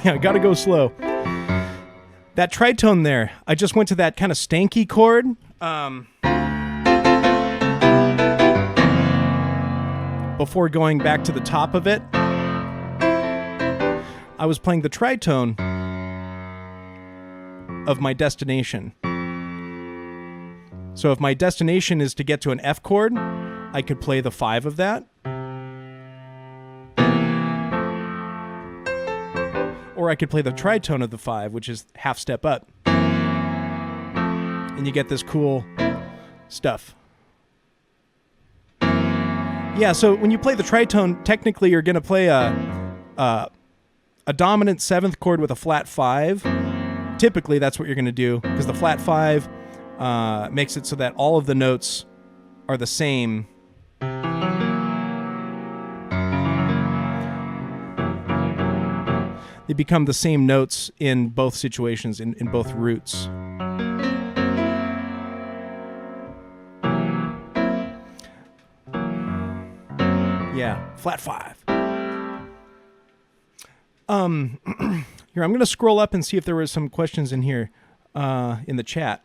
Yeah, gotta go slow. That tritone there, I just went to that kind of stanky chord. Before going back to the top of it, I was playing the tritone of my destination. So if my destination is to get to an F chord, I could play the 5 of that. Or I could play the tritone of the 5, which is half step up. And you get this cool stuff. Yeah, so when you play the tritone, technically you're going to play a dominant 7th chord with a flat 5. Typically, that's what you're going to do, because the flat 5 makes it so that all of the notes are the same. They become the same notes in both situations, in both roots. Yeah, flat 5. Here, I'm going to scroll up and see if there were some questions in here in the chat.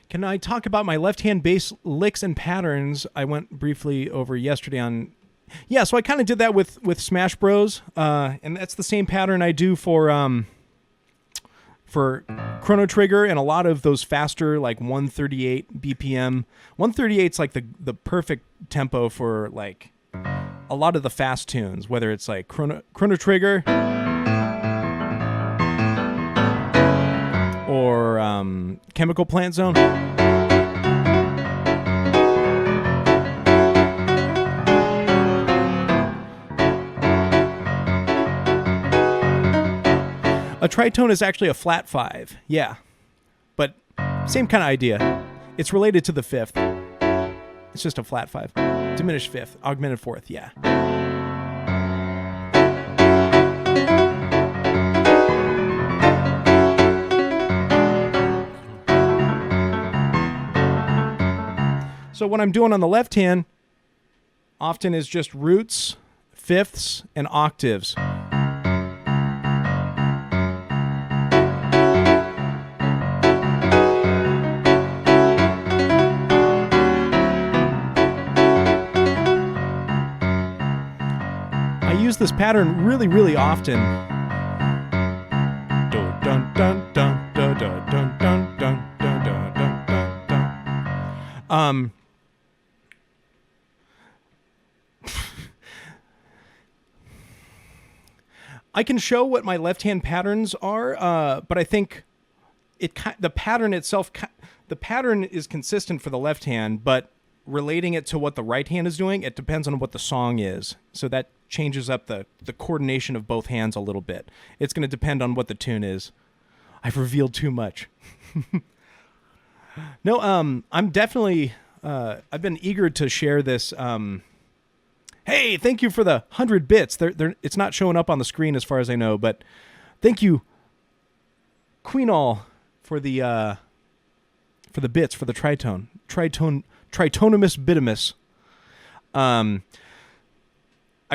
Can I talk about my left-hand bass licks and patterns I went briefly over yesterday on... Yeah, so I kind of did that with Smash Bros. And that's the same pattern I do for Chrono Trigger and a lot of those faster, like 138 BPM. 138's like the perfect tempo for like a lot of the fast tunes, whether it's like Chrono Trigger or Chemical Plant Zone. A tritone is actually a flat 5, yeah. But same kind of idea. It's related to the 5th. It's just a flat 5. Diminished 5th, augmented 4th, yeah. So what I'm doing on the left hand often is just roots, fifths, and octaves. I use this pattern really, really often. I can show what my left-hand patterns are, but I think the pattern itself, the pattern is consistent for the left hand, but relating it to what the right hand is doing, it depends on what the song is. So that changes up the coordination of both hands a little bit. It's going to depend on what the tune is. I've revealed too much. No, I'm definitely I've been eager to share this. Hey, thank you for the 100 bits. It's not showing up on the screen as far as I know, but thank you, Queenall, for the bits for the tritonus bitimus. I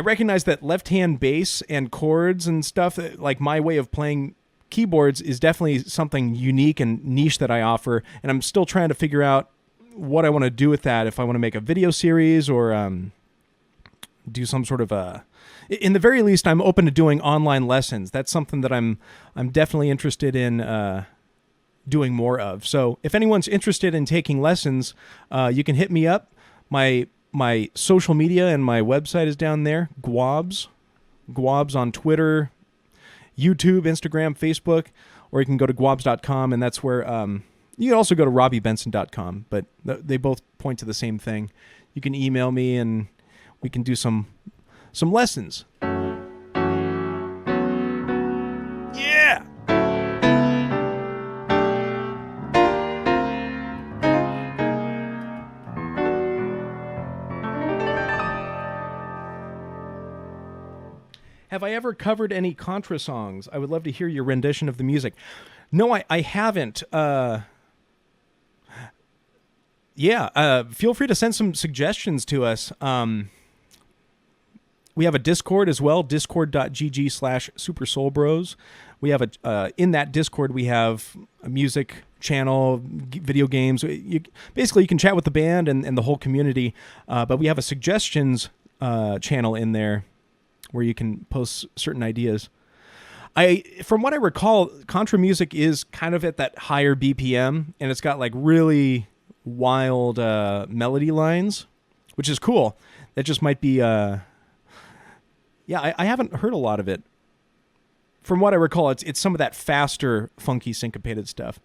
recognize that left-hand bass and chords and stuff, like my way of playing keyboards, is definitely something unique and niche that I offer, and I'm still trying to figure out what I want to do with that, if I want to make a video series or do some sort of in the very least, I'm open to doing online lessons. That's something that I'm definitely interested in doing more of. So if anyone's interested in taking lessons, you can hit me up. My social media and my website is down there, Gwobs on Twitter, YouTube, Instagram, Facebook, or you can go to gwobs.com, and that's where you can also go to robbiebenson.com, but they both point to the same thing. You can email me, and we can do some lessons. Yeah! Have I ever covered any Contra songs? I would love to hear your rendition of the music. No, I haven't. Feel free to send some suggestions to us. We have a Discord as well, discord.gg/supersoulbros. We have in that Discord, we have a music channel, video games. Basically, you can chat with the band and the whole community, but we have a suggestions channel in there where you can post certain ideas. From what I recall, Contra music is kind of at that higher BPM, and it's got like really wild melody lines, which is cool. That just might be... I haven't heard a lot of it. From what I recall, it's some of that faster, funky, syncopated stuff.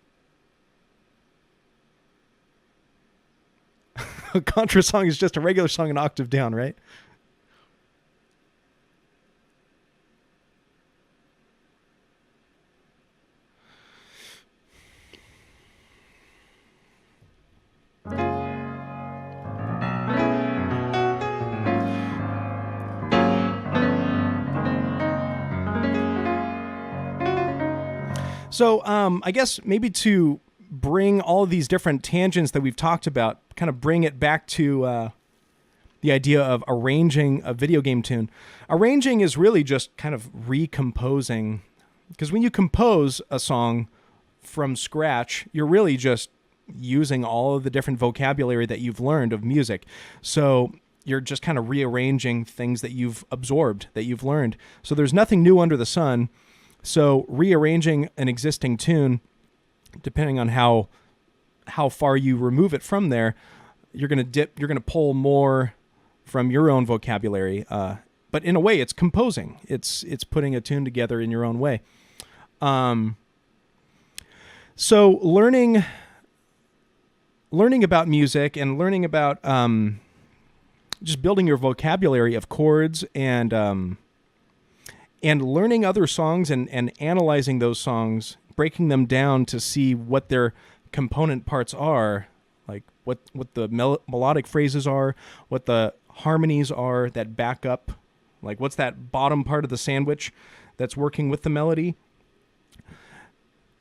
A Contra song is just a regular song an octave down, right? So I guess maybe to bring all of these different tangents that we've talked about, kind of bring it back to the idea of arranging a video game tune. Arranging is really just kind of recomposing, because when you compose a song from scratch, you're really just using all of the different vocabulary that you've learned of music. So you're just kind of rearranging things that you've absorbed, that you've learned. So there's nothing new under the sun. So rearranging an existing tune, depending on how far you remove it from there, you're going to pull more from your own vocabulary. But in a way, it's composing. It's putting a tune together in your own way. So learning about music and learning about just building your vocabulary of chords and learning other songs and analyzing those songs, breaking them down to see what their component parts are, like what the melodic phrases are, what the harmonies are that back up, like what's that bottom part of the sandwich that's working with the melody.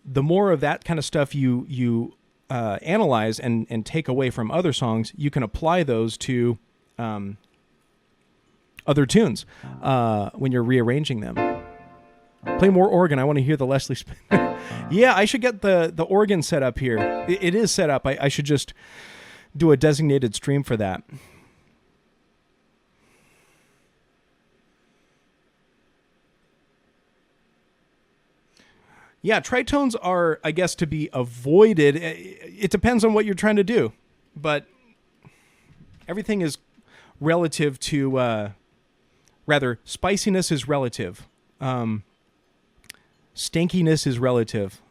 The more of that kind of stuff you analyze and take away from other songs, you can apply those to other tunes when you're rearranging them. Play more organ. I want to hear the Leslie spin. Yeah, I should get the organ set up here. It is set up. I should just do a designated stream for that. Yeah, tritones are, I guess, to be avoided. It depends on what you're trying to do, but everything is relative to, rather, spiciness is relative. Stankiness is relative.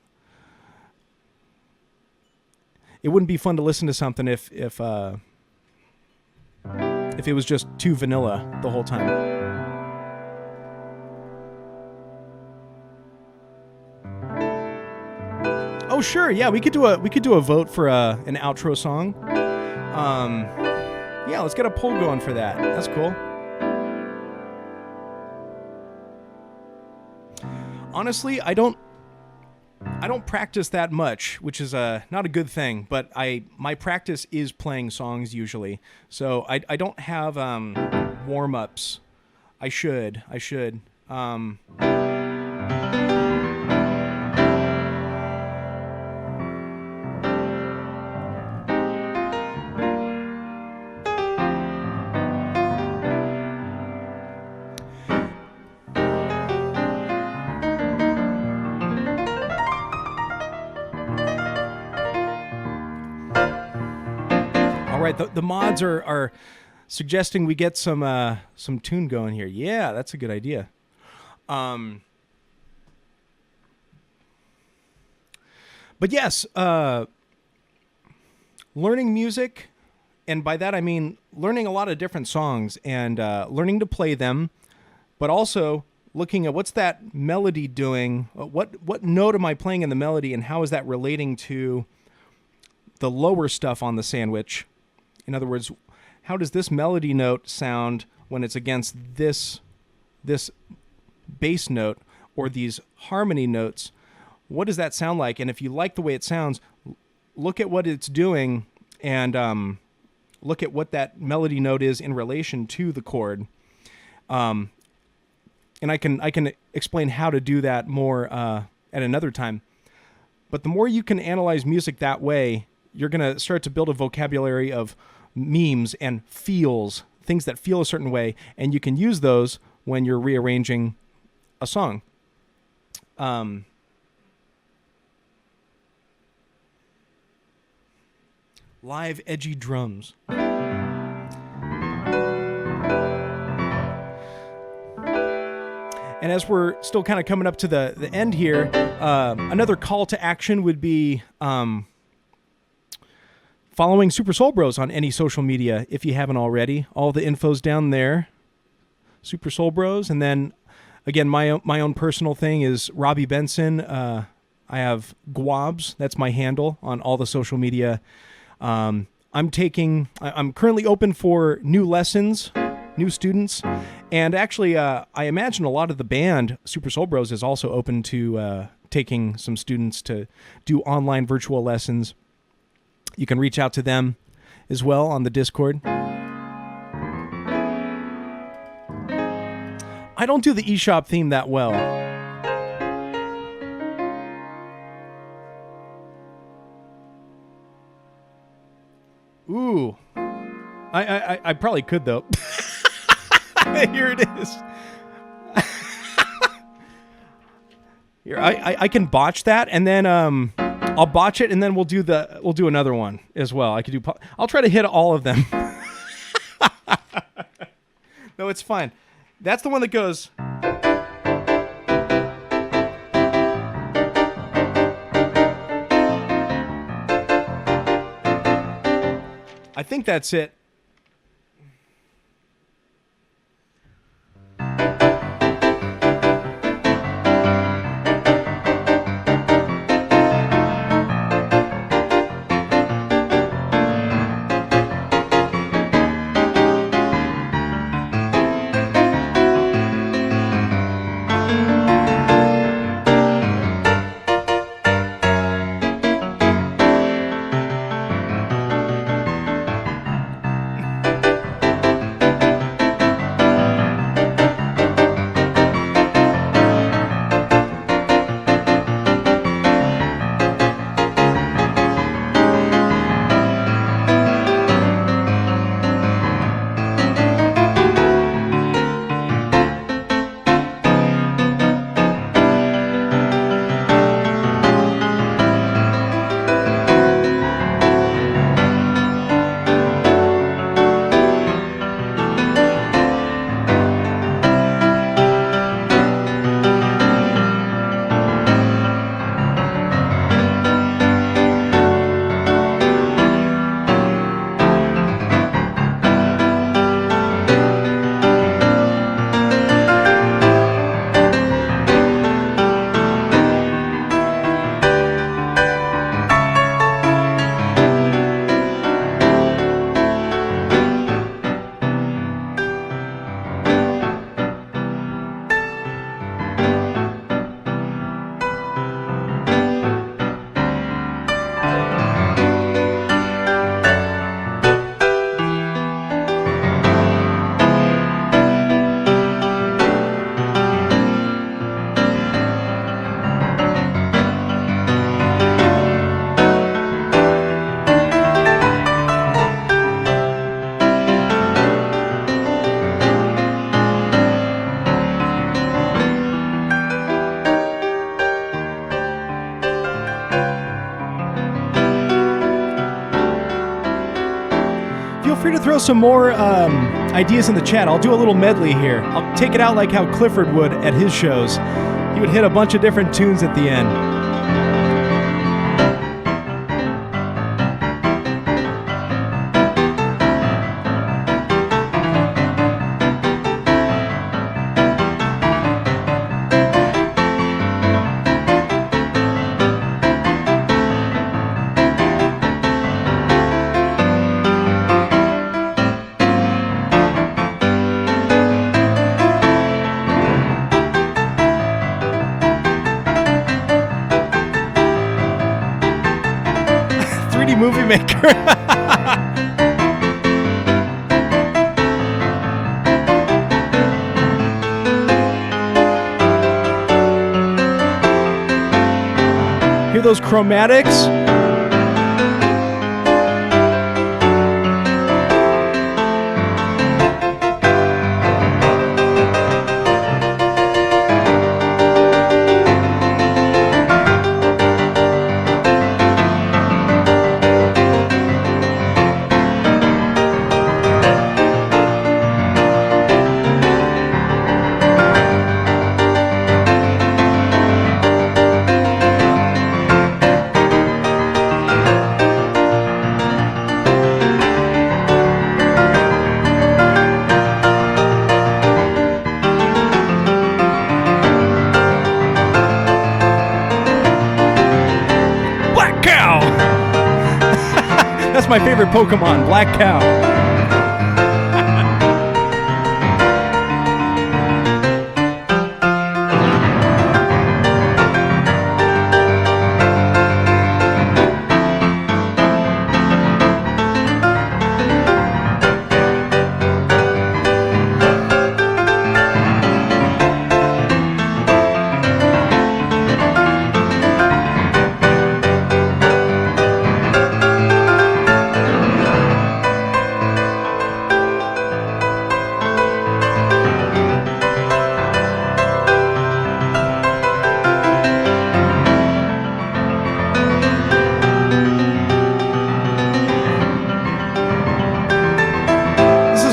It wouldn't be fun to listen to something if it was just too vanilla the whole time. Oh sure, yeah, we could do a vote for an outro song. Yeah, let's get a poll going for that. That's cool. Honestly, I don't practice that much, which is not a good thing, but my practice is playing songs usually. So I don't have warm-ups. I should. All right, the mods are suggesting we get some tune going here. Yeah, that's a good idea. But yes, learning music, and by that I mean learning a lot of different songs and learning to play them, but also looking at what's that melody doing, what note am I playing in the melody, and how is that relating to the lower stuff on the sandwich. In other words, how does this melody note sound when it's against this bass note or these harmony notes? What does that sound like? And if you like the way it sounds, look at what it's doing and look at what that melody note is in relation to the chord. And I can explain how to do that more at another time. But the more you can analyze music that way, you're going to start to build a vocabulary of memes and feels, things that feel a certain way, and you can use those when you're rearranging a song. Live edgy drums. And as we're still kind of coming up to the end here, another call to action would be following Super Soul Bros on any social media if you haven't already. All the info's down there. Super Soul Bros. And then, again, my own personal thing is Robbie Benson. I have Gwobs. That's my handle on all the social media. I'm currently open for new lessons, new students. And actually, I imagine a lot of the band, Super Soul Bros, is also open to taking some students to do online virtual lessons. You can reach out to them as well on the Discord. I don't do the eShop theme that well. Ooh. I probably could, though. Here it is. Here, I can botch that, and then I'll botch it, and then we'll do another one as well. I'll try to hit all of them. No, it's fine. That's the one that goes. I think that's it. Feel free to throw some more ideas in the chat. I'll do a little medley here. I'll take it out like how Clifford would at his shows. He would hit a bunch of different tunes at the end. Movie maker. Hear those chromatics? That's my favorite Pokemon, Black Cow.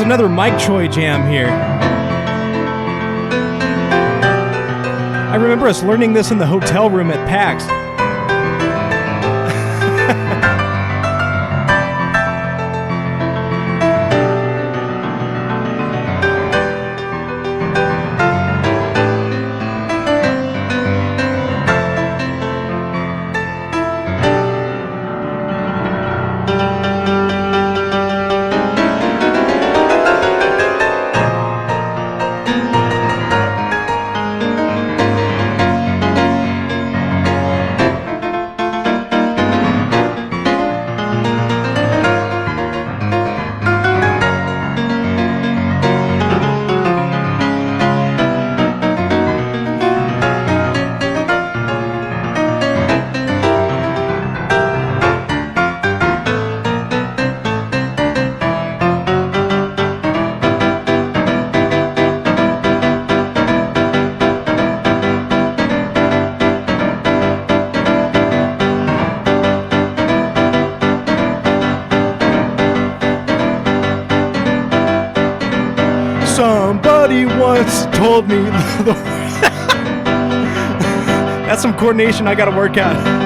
Another Mike Choi jam here. I remember us learning this in the hotel room at PAX. Somebody once told me that's some coordination I gotta work out.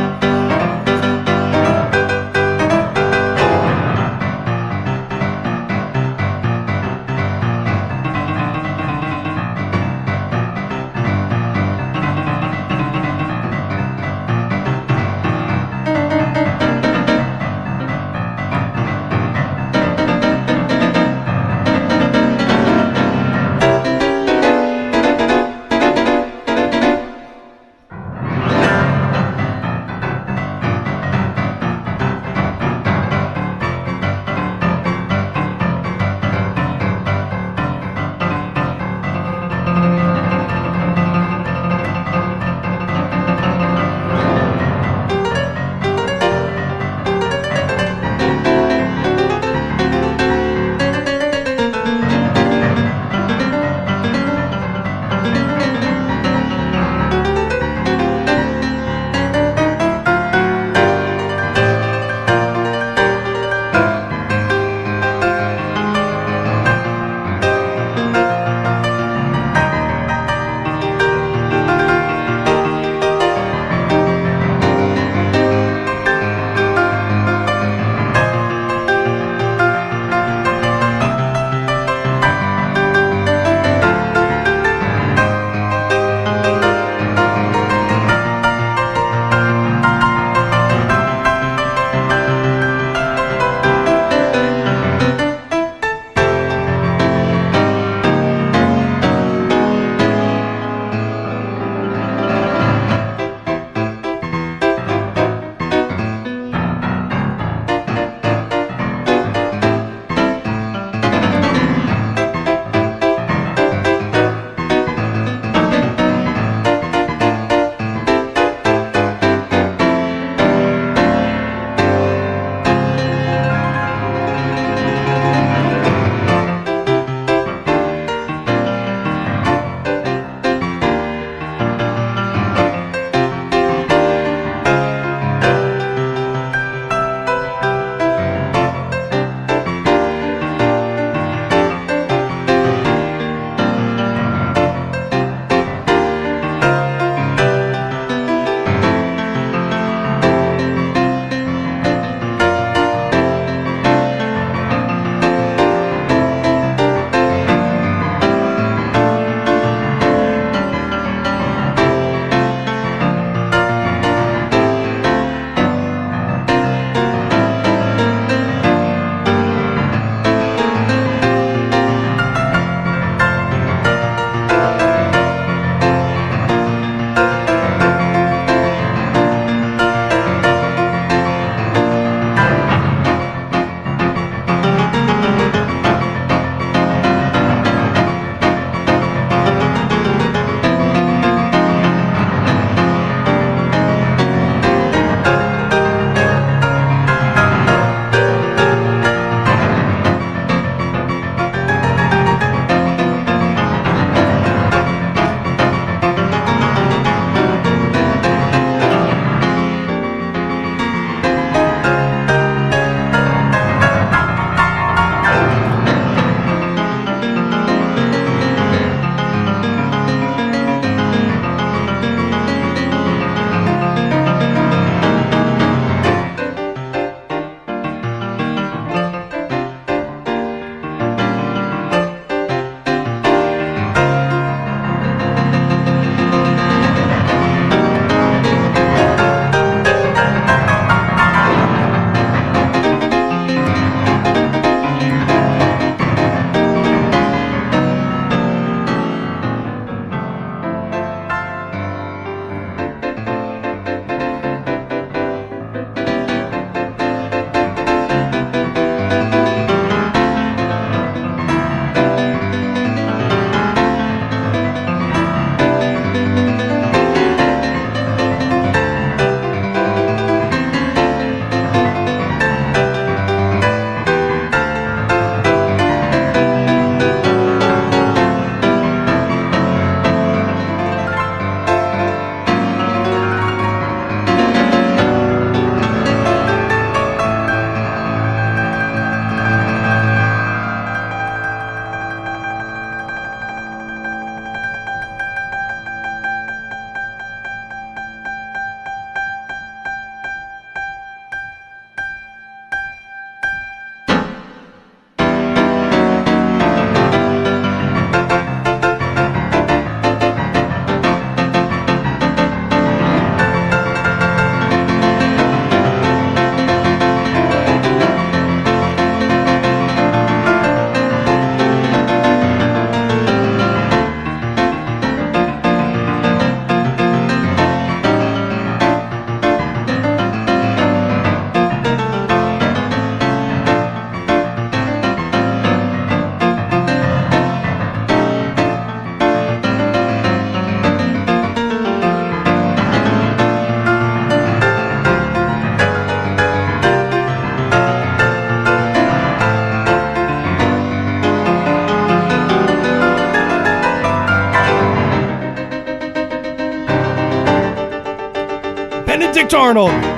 George Arnold.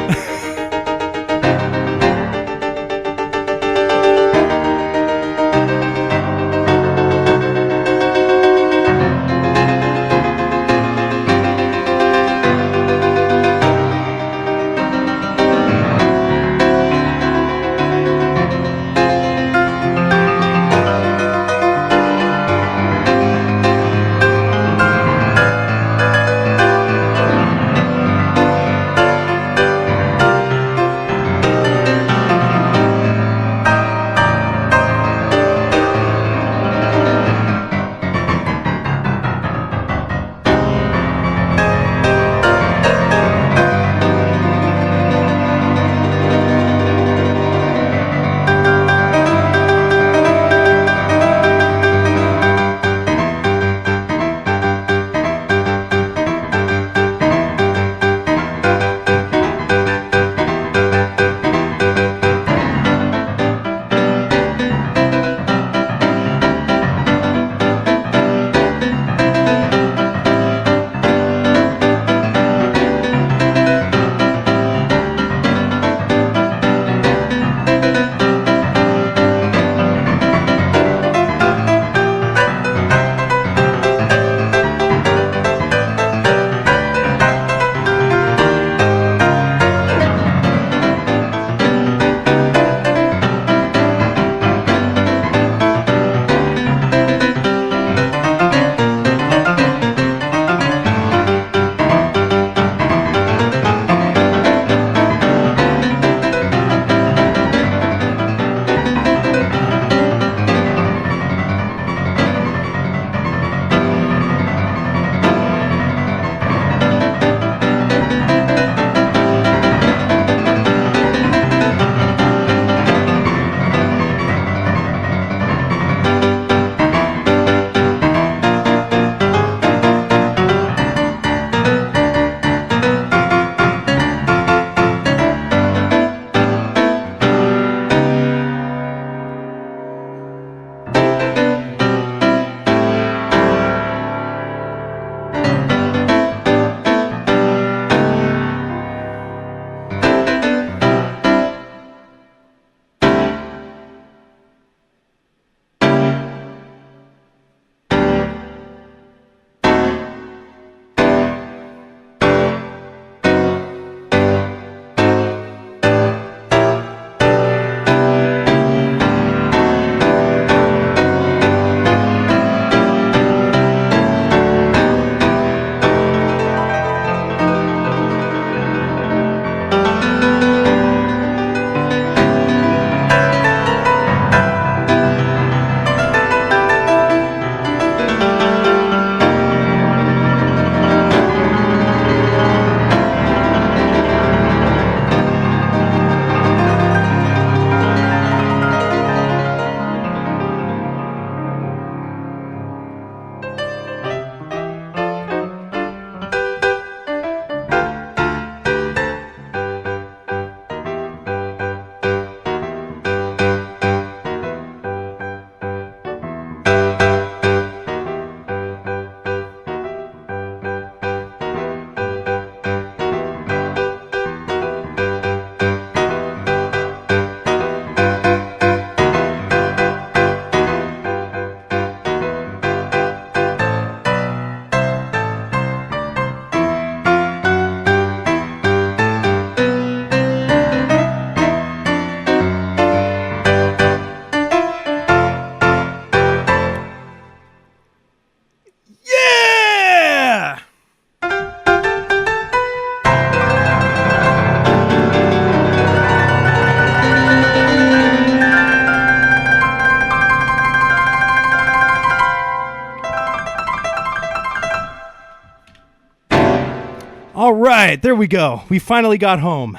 All right, there we go. We finally got home.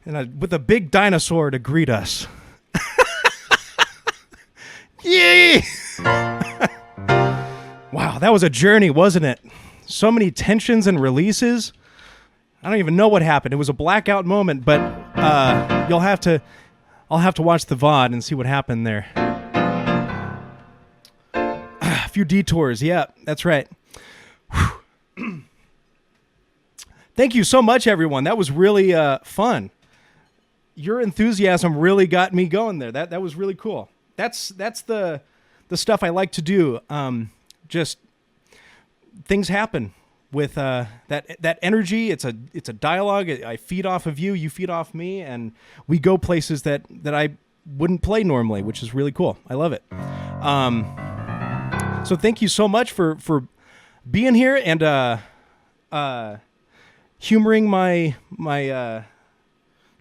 And with a big dinosaur to greet us. Yay! Wow, that was a journey, wasn't it? So many tensions and releases. I don't even know what happened. It was a blackout moment, but I'll have to watch the VOD and see what happened there. A few detours, yeah, that's right. Thank you so much, everyone. That was really fun. Your enthusiasm really got me going there. That was really cool. That's the stuff I like to do. Just things happen with that energy. It's a dialogue. I feed off of you. You feed off me, and we go places that I wouldn't play normally, which is really cool. I love it. So thank you so much for being here and humoring my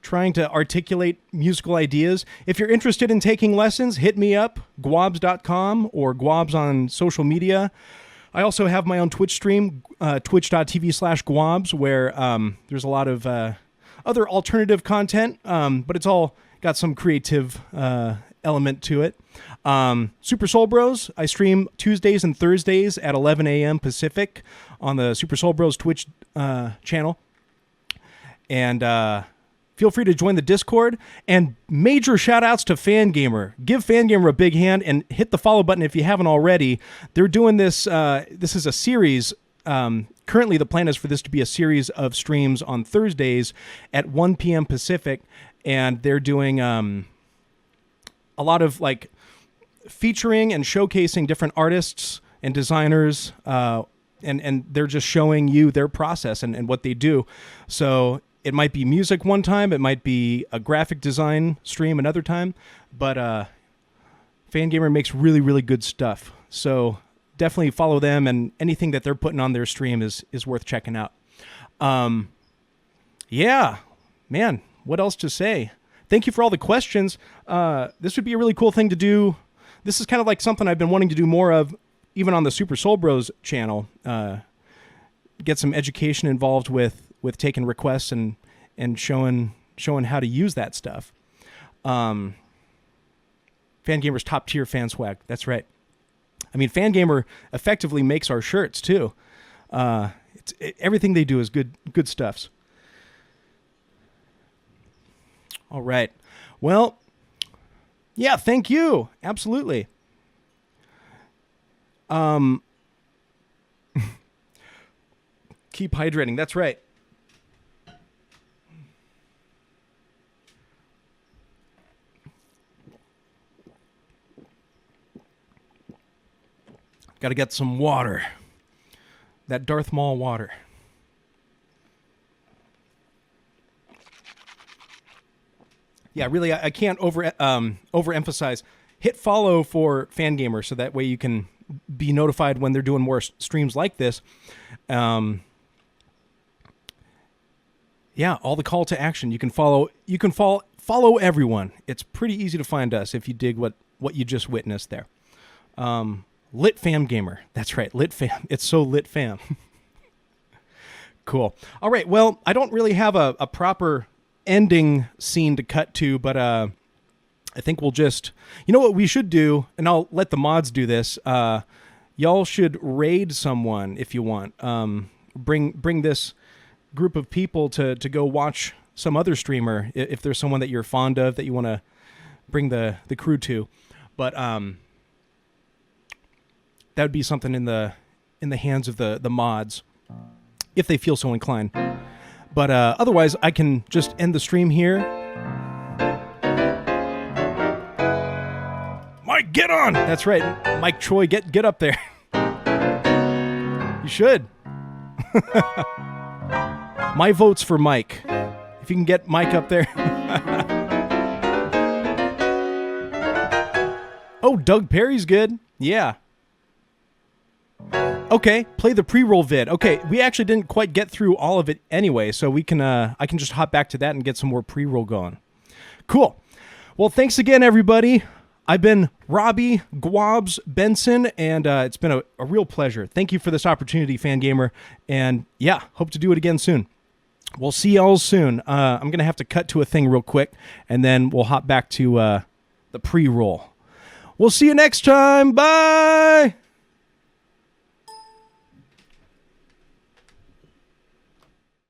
trying to articulate musical ideas. If you're interested in taking lessons, hit me up, gwobs.com or Gwobs on social media. I also have my own Twitch stream, twitch.tv/Gwobs, where there's a lot of other alternative content, but it's all got some creative element to it. Super Soul Bros, I stream Tuesdays and Thursdays at 11 a.m. Pacific on the Super Soul Bros Twitch channel. And feel free to join the Discord. And major shout-outs to Fangamer. Give Fangamer a big hand and hit the follow button if you haven't already. They're doing this. This is a series. Currently, the plan is for this to be a series of streams on Thursdays at 1 p.m. Pacific. And they're doing a lot of like featuring and showcasing different artists and designers. And they're just showing you their process and what they do. So it might be music one time, it might be a graphic design stream another time, but Fangamer makes really, really good stuff. So definitely follow them, and anything that they're putting on their stream is worth checking out. Yeah, man, what else to say? Thank you for all the questions. This would be a really cool thing to do. This is kind of like something I've been wanting to do more of, even on the Super Soul Bros channel. Get some education involved with taking requests and showing how to use that stuff. Fangamer's top tier fan swag. That's right. I mean, Fangamer effectively makes our shirts too. Everything they do is good stuffs. All right. Well, yeah, thank you. Absolutely. Keep hydrating. That's right. Got to get some water. That Darth Maul water. Yeah, really, I can't overemphasize. Hit follow for Fangamer so that way you can be notified when they're doing more streams like this. Yeah, all the call to action. You can follow everyone. It's pretty easy to find us if you dig what you just witnessed there. Lit Fam Gamer. That's right, Lit Fam. It's so lit fam. Cool. All right, well, I don't really have a proper ending scene to cut to, but I think we'll just... You know what we should do, and I'll let the mods do this. Y'all should raid someone if you want. Bring this group of people to go watch some other streamer if there's someone that you're fond of that you want to bring the crew to. But that would be something in the hands of the mods if they feel so inclined. But otherwise, I can just end the stream here. Mike, get on! That's right, Mike Choi, get up there. You should. My vote's for Mike. If you can get Mike up there. Oh, Doug Perry's good. Yeah. Okay, play the pre-roll vid. Okay, we actually didn't quite get through all of it anyway, so we can I can just hop back to that and get some more pre-roll going. Cool. Well, thanks again, everybody. I've been Robbie Gwobs Benson, and it's been a real pleasure. Thank you for this opportunity, Fangamer, and yeah, hope to do it again soon. We'll see y'all soon. I'm going to have to cut to a thing real quick, and then we'll hop back to the pre-roll. We'll see you next time. Bye!